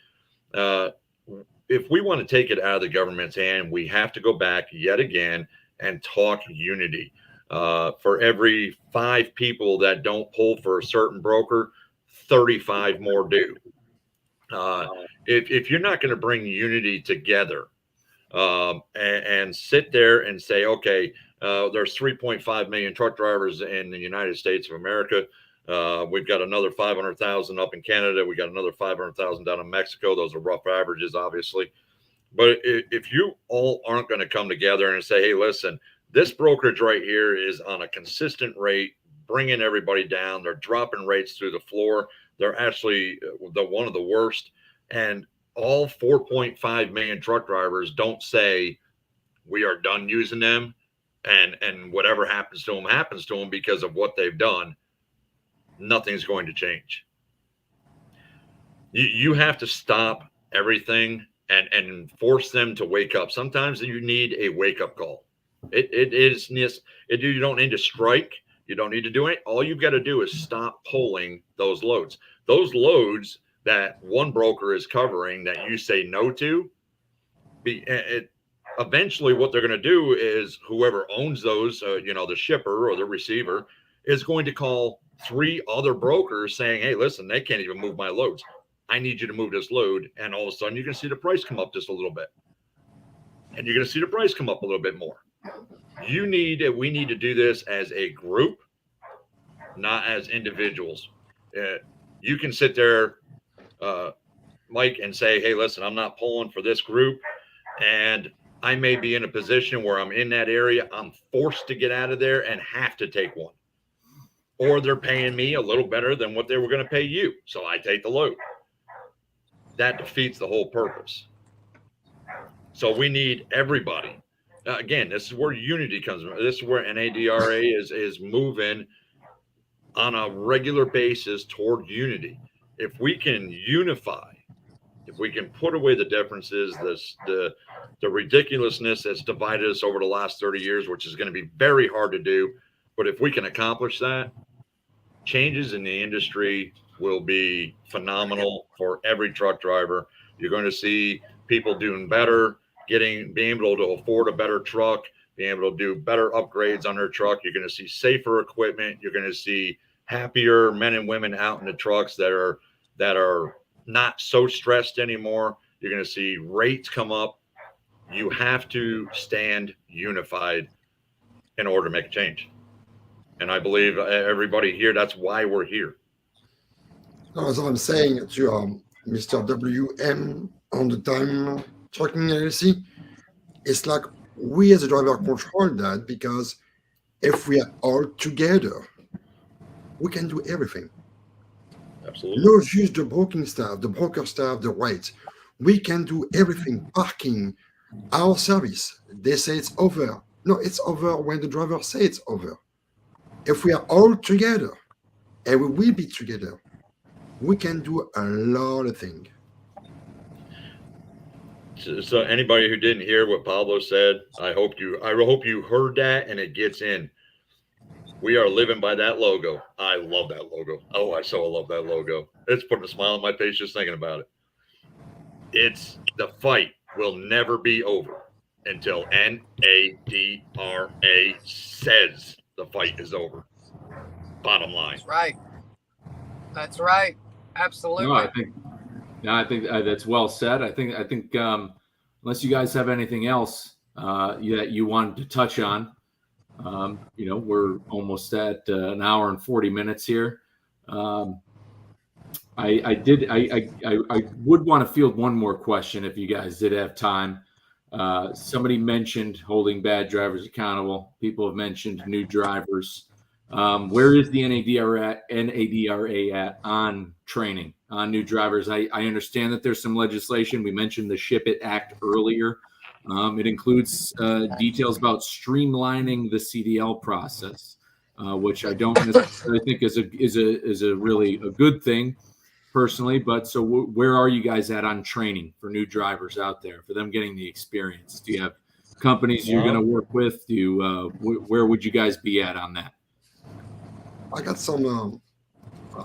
If we want to take it out of the government's hand, we have to go back yet again and talk unity. For every 5 people that don't pull for a certain broker, 35 more do. If you're not going to bring unity together and sit there and say, okay, there's 3.5 million truck drivers in the United States of America. We've got another 500,000 up in Canada. We got another 500,000 down in Mexico. Those are rough averages, obviously. But if you all aren't going to come together and say, hey, listen, this brokerage right here is on a consistent rate, bringing everybody down. They're dropping rates through the floor. They're actually one of the worst. And all 4.5 million truck drivers don't say we are done using them, and whatever happens to them because of what they've done. Nothing's going to change. You have to stop everything and force them to wake up. Sometimes you need a wake up call. You don't need to strike. You don't need to do it. All you've got to do is stop pulling those loads. Those loads that one broker is covering that you say no to, eventually what they're going to do is whoever owns those, the shipper or the receiver, is going to call 3 other brokers saying, hey, listen, they can't even move my loads. I need you to move this load. And all of a sudden you're going to see the price come up just a little bit. And you're going to see the price come up a little bit more. We need to do this as a group, not as individuals. You can sit there, Mike, and say, hey, listen, I'm not pulling for this group. And I may be in a position where I'm in that area. I'm forced to get out of there and have to take one. Or they're paying me a little better than what they were going to pay you. So I take the load. That defeats the whole purpose. So we need everybody. Again, this is where unity comes from. This is where N.A.D.R.A is moving on a regular basis toward unity. If we can unify, if we can put away the differences, the ridiculousness that's divided us over the last 30 years, which is going to be very hard to do. But if we can accomplish that, changes in the industry will be phenomenal for every truck driver. You're going to see people doing better, being able to afford a better truck, being able to do better upgrades on their truck. You're going to see safer equipment. You're going to see happier men and women out in the trucks that are not so stressed anymore. You're going to see rates come up. You have to stand unified in order to make a change. And I believe everybody here, that's why we're here. As I'm saying to Mr. WM on the time trucking LLC, it's like we as a driver control that, because if we are all together, we can do everything. Absolutely. Not just the broking staff, the broker staff, the rates. We can do everything. Parking, our service. They say it's over. No, it's over when the driver says it's over. If we are all together, and we will be together, we can do a lot of things. So anybody who didn't hear what Pablo said, I hope you heard that and it gets in. We are living by that logo. I love that logo. Oh, I so love that logo. It's putting a smile on my face just thinking about it. It's the fight will never be over until N.A.D.R.A says the fight is over. Bottom line. That's right. That's right. Absolutely. No, I think that's well said. I think unless you guys have anything else that you wanted to touch on, we're almost at an hour and 40 minutes here. I would want to field one more question if you guys did have time. Somebody mentioned holding bad drivers accountable. People have mentioned new drivers. Where is the N.A.D.R.A at on training on new drivers? I understand that there's some legislation. We mentioned the Ship It Act earlier. It includes details about streamlining the CDL process, which I don't necessarily think is a really a good thing personally. But so where are you guys at on training for new drivers out there, for them getting the experience? Do you have companies you're going to work with? Where would you guys be at on that? I got some.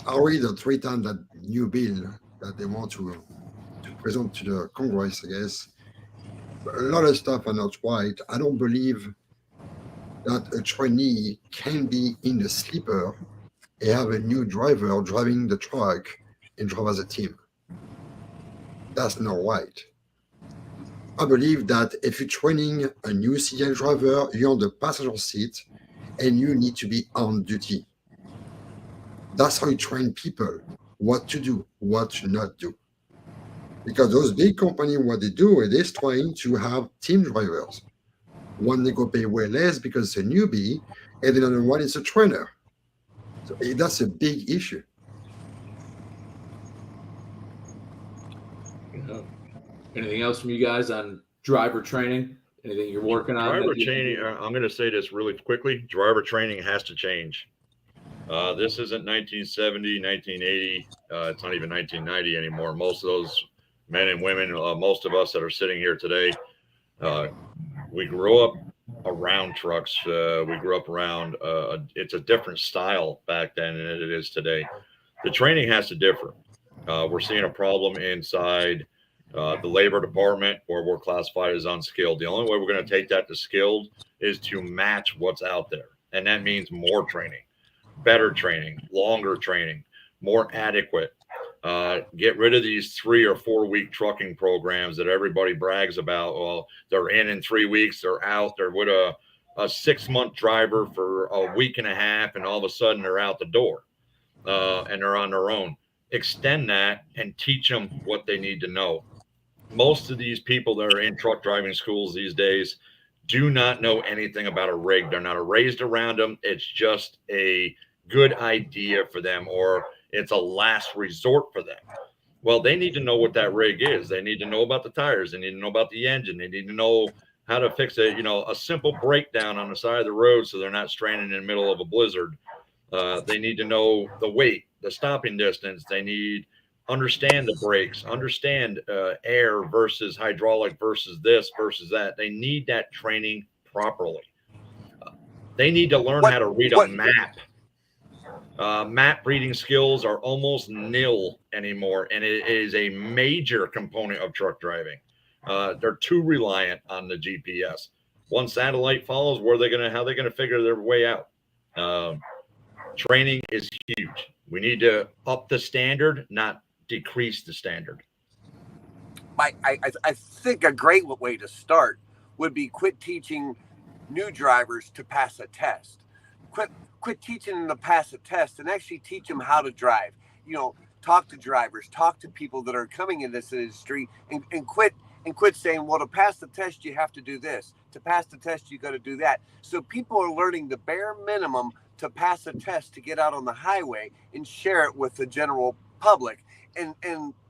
I read 3 times that new bill that they want to present to the Congress, I guess. But a lot of stuff are not right. I don't believe that a trainee can be in the sleeper and have a new driver driving the truck and drive as a team. That's not right. I believe that if you're training a new CDL driver, you're on the passenger seat and you need to be on duty. That's how you train people, what to do, what to not do. Because those big companies, what they do is they're trying to have team drivers. One they go pay way less because it's a newbie, and then another one is a trainer. So that's a big issue. Anything else from you guys on driver training? Anything you're working on? Driver training, I'm going to say this really quickly. Driver training has to change. This isn't 1970, 1980. It's not even 1990 anymore. Most of those men and women, most of us that are sitting here today, we grew up around trucks. We grew up around, it's a different style back then than it is today. The training has to differ. We're seeing a problem inside the labor department where we're classified as unskilled. The only way we're going to take that to skilled is to match what's out there. And that means more training, better training, longer training, more adequate. Get rid of these 3 or 4 week trucking programs that everybody brags about. Well, they're in 3 weeks, they're out, they're with a 6-month driver for a week and a half, and all of a sudden they're out the door and they're on their own. Extend that and teach them what they need to know. Most of these people that are in truck driving schools these days do not know anything about a rig. They're not raised around them. It's just a good idea for them, or it's a last resort for them. Well, they need to know what that rig is. They need to know about the tires. They need to know about the engine. They need to know how to fix a simple breakdown on the side of the road so they're not stranded in the middle of a blizzard. They need to know the weight, the stopping distance. They need understand the brakes, understand air versus hydraulic versus this versus that. They need that training properly. They need to learn how to read a map. Map reading skills are almost nil anymore, and it is a major component of truck driving. They're too reliant on the GPS. One satellite follows, how are they gonna figure their way out? Training is huge. We need to up the standard, not decrease the standard. I think a great way to start would be quit teaching new drivers to pass a test. Quit teaching them to pass a test and actually teach them how to drive. Talk to drivers, talk to people that are coming in this industry, and quit saying, well, to pass the test you have to do this. To pass the test you got to do that. So people are learning the bare minimum to pass a test to get out on the highway and share it with the general public. And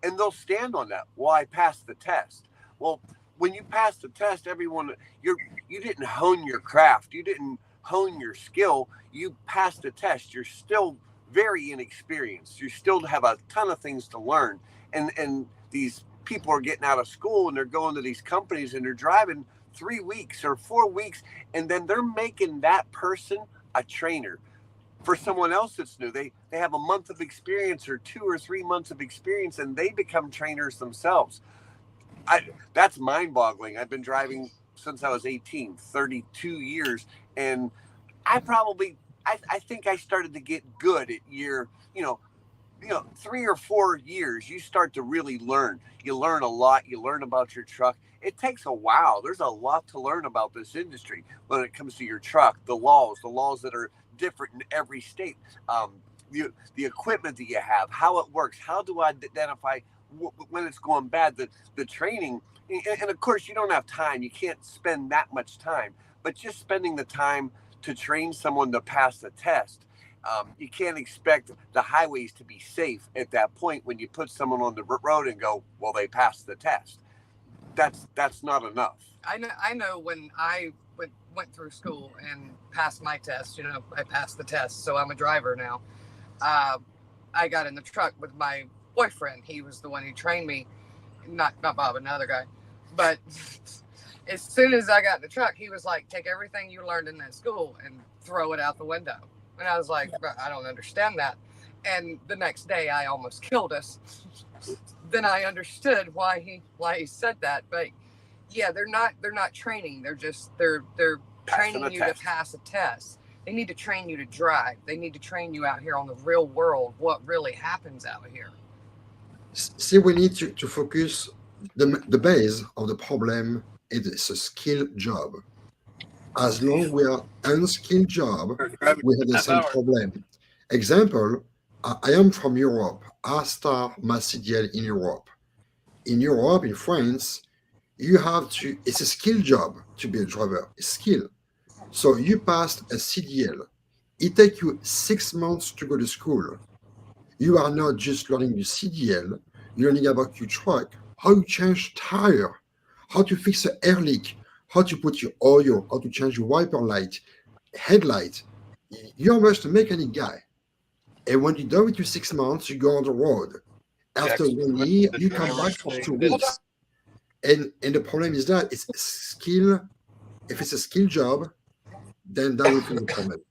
they'll stand on that. Well, I passed the test. Well, when you pass the test, you didn't hone your craft. You didn't hone your skill. You passed the test. You're still very inexperienced. You still have a ton of things to learn. And these people are getting out of school and they're going to these companies and they're driving 3 weeks or 4 weeks, and then they're making that person a trainer for someone else that's new. They have a month of experience or 2 or 3 months of experience, and they become trainers themselves. That's mind-boggling. I've been driving since I was 18, 32 years, and I think I started to get good at year, 3 or 4 years. You start to really learn. You learn a lot. You learn about your truck. It takes a while. There's a lot to learn about this industry when it comes to your truck, the laws that are different in every state, the equipment that you have, how it works, how do I identify when it's going bad, the training, and of course you don't have time. You can't spend that much time, but just spending the time to train someone to pass the test. You can't expect the highways to be safe at that point when you put someone on the road and go, well, they passed the test. That's not enough. I know when I went through school and passed my test, I passed the test, so I'm a driver now. I got in the truck with my boyfriend. He was the one who trained me, not Bob, another guy. But as soon as I got in the truck, he was like, take everything you learned in that school and throw it out the window. And I was like, I don't understand that. And the next day I almost killed us. Then I understood why he said that. But yeah, they're not training. They're training you to pass a test. They need to train you to drive. They need to train you out here on the real world, what really happens out here. See, we need to focus. The base of the problem is it's a skilled job. As long as we are unskilled job, we have the same problem. Example, I am from Europe. I start my CDL in Europe. In Europe, in France, you have to, it's a skill job to be a driver, a skill. So you passed a CDL. It takes you 6 months to go to school. You are not just learning the CDL, you're learning about your truck, how you change tire, how to fix an air leak, how to put your oil, how to change your wiper light, headlight. You're almost a mechanic guy. And when you're done with your 6 months, you go on the road. After 1 year, you come back for 2 weeks. And the problem is that it's a skill. If it's a skill job, then that will fix the problem.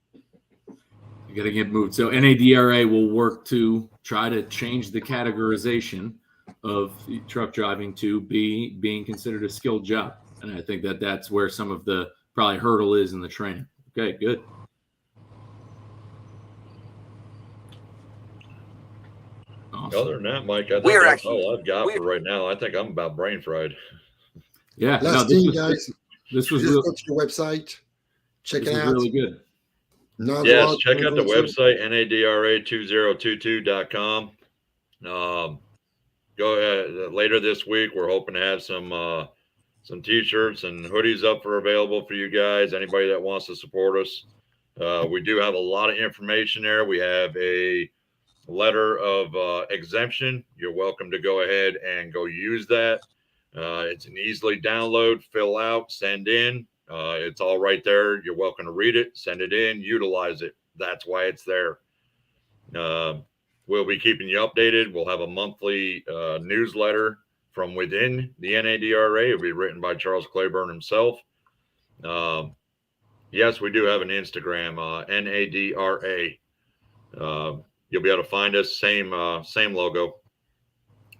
You got to get moved. So N.A.D.R.A will work to try to change the categorization of truck driving to being considered a skilled job. And I think that that's where some of the probably hurdle is in the training. Okay, good. Awesome. Other than that, Mike, I think that's all I've got for right now. I think I'm about brain fried. Yeah. Last thing, guys. This was just go to your website, check it out. Really good. Yes, check out the website, NADRA2022.com. Go ahead. Later this week, we're hoping to have some T-shirts and hoodies up for available for you guys. Anybody that wants to support us. We do have a lot of information there. We have a letter of exemption. You're welcome to go ahead and go use that. It's an easily download, fill out, send in. It's all right there. You're welcome to read it, send it in, utilize it. That's why it's there. We'll be keeping you updated. We'll have a monthly newsletter from within the N.A.D.R.A. It'll be written by Charles Claiborne himself. Yes, we do have an Instagram, N.A.D.R.A. You'll be able to find us, same logo.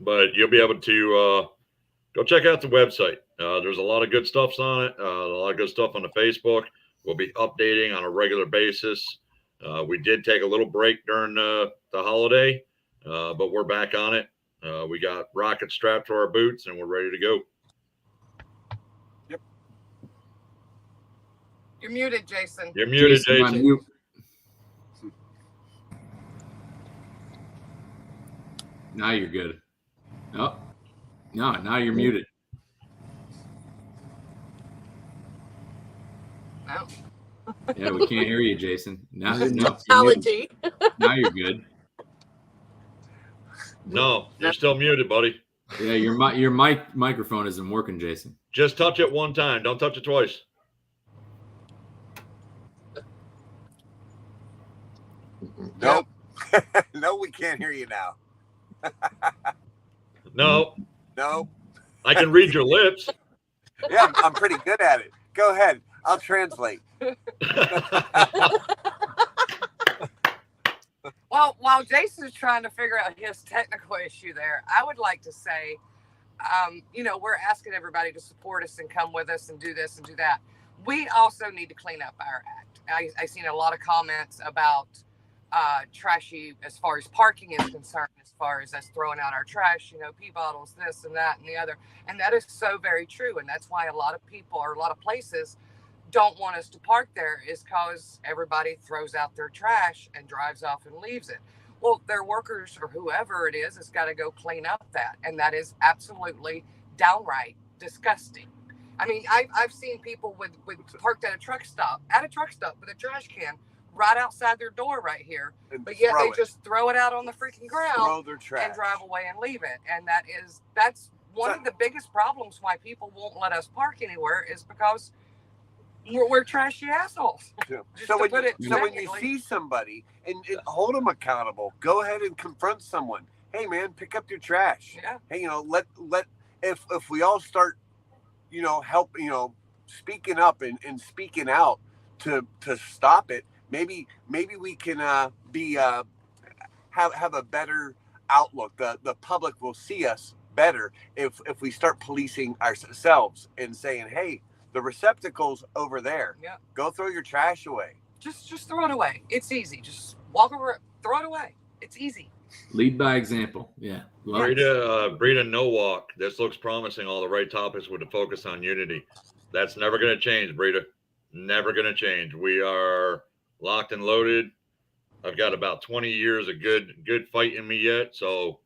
But you'll be able to go check out the website. There's a lot of good stuff on it. A lot of good stuff on the Facebook. We'll be updating on a regular basis. We did take a little break during the holiday, but we're back on it. We got rockets strapped to our boots, and we're ready to go. Yep. You're muted, Jason. You're muted, Jason. Now you're good. Oh, no, now you're muted. No. Yeah, we can't hear you, Jason. Now you're good. No, you're still muted, buddy. Yeah, your microphone isn't working, Jason. Just touch it one time. Don't touch it twice. Nope. No, we can't hear you now. No. No. I can read your lips. Yeah, I'm pretty good at it. Go ahead. I'll translate. Well, while Jason's trying to figure out his technical issue there, I would like to say, we're asking everybody to support us and come with us and do this and do that. We also need to clean up our act. I've seen a lot of comments about trashy as far as parking is concerned, as far as us throwing out our trash, pee bottles, this and that and the other. And that is so very true. And that's why a lot of people or a lot of places don't want us to park there, is because everybody throws out their trash and drives off and leaves it. Well, their workers or whoever it is has got to go clean up that. And that is absolutely downright disgusting. I mean, I've seen people with parked at a truck stop with a trash can right outside their door right here, but yet they just throw it out on the freaking ground and drive away and leave it. And that's one of the biggest problems why people won't let us park anywhere, is because we're trashy assholes. Yeah. So when you see somebody and hold them accountable, go ahead and confront someone. Hey man, pick up your trash. Yeah. Hey, let if we all start, help, speaking up and speaking out to stop it, maybe we can have a better outlook. The public will see us better if we start policing ourselves and saying, hey, the receptacle's over there. Yeah. Go throw your trash away. Just throw it away. It's easy. Just walk over, throw it away. It's easy. Lead by example. Yeah. Brita, no walk. This looks promising. All the right topics with a focus on unity. That's never going to change, Brita. Never going to change. We are locked and loaded. I've got about 20 years of good fight in me yet. So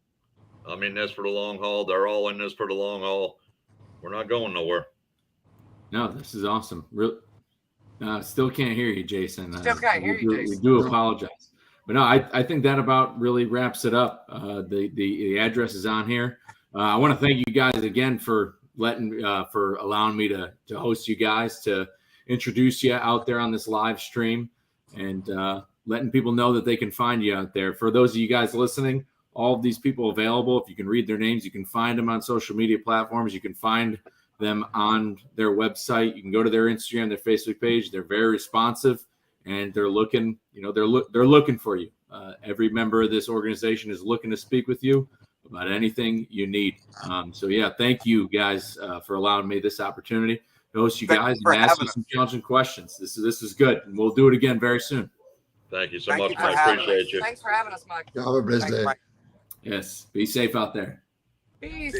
I'm in this for the long haul. They're all in this for the long haul. We're not going nowhere. No, this is awesome. Still can't hear you, Jason. Still can't hear you, Jason. We do apologize. But no, I think that about really wraps it up. The address is on here. I want to thank you guys again for allowing me to host you guys, to introduce you out there on this live stream, and letting people know that they can find you out there. For those of you guys listening, all of these people available, if you can read their names, you can find them on social media platforms. You can find them on their website. You can go to their Instagram, their Facebook page. They're very responsive, and they're looking, they're looking for you. Every member of this organization is looking to speak with you about anything you need. So yeah, thank you guys for allowing me this opportunity to host you guys and ask you some challenging questions. This is good, and we'll do it again very soon. Thank you so much, Mike. Appreciate you. Thanks for having us, Mike. Have a blessed day. Yes, be safe out there. Peace.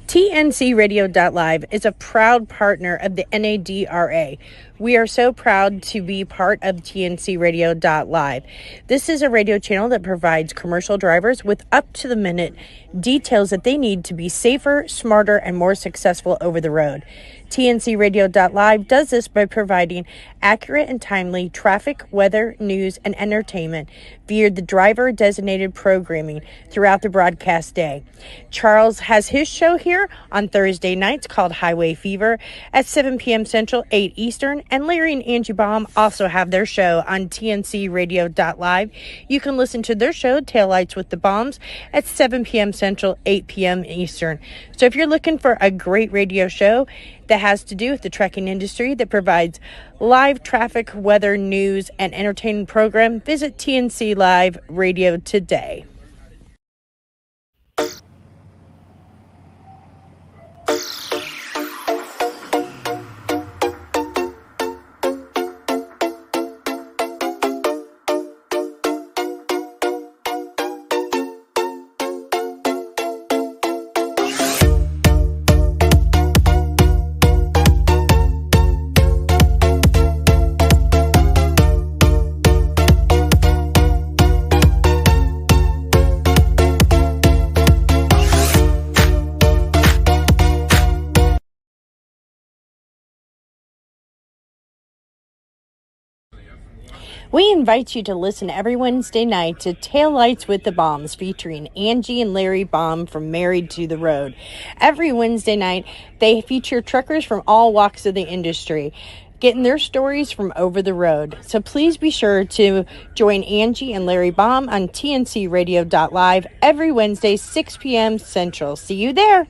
TNCRadio.live is a proud partner of the N.A.D.R.A. We are so proud to be part of TNCRadio.live. This is a radio channel that provides commercial drivers with up-to-the-minute details that they need to be safer, smarter, and more successful over the road. TNCRadio.live does this by providing accurate and timely traffic, weather, news, and entertainment via the driver-designated programming throughout the broadcast day. Charles has his show here on Thursday nights called Highway Fever at 7 p.m. Central, 8 Eastern, and Larry and Angie Baum also have their show on TNCRadio.live. You can listen to their show, Taillights with the Bombs, at 7 p.m. Central, 8 p.m. Eastern. So if you're looking for a great radio show that has to do with the trucking industry, that provides live traffic, weather, news, and entertainment program, visit TNC Live Radio today. We invite you to listen every Wednesday night to Taillights with the Bombs, featuring Angie and Larry Baum from Married to the Road. Every Wednesday night, they feature truckers from all walks of the industry, getting their stories from over the road. So please be sure to join Angie and Larry Baum on TNCRadio.live every Wednesday, 6 p.m. Central. See you there.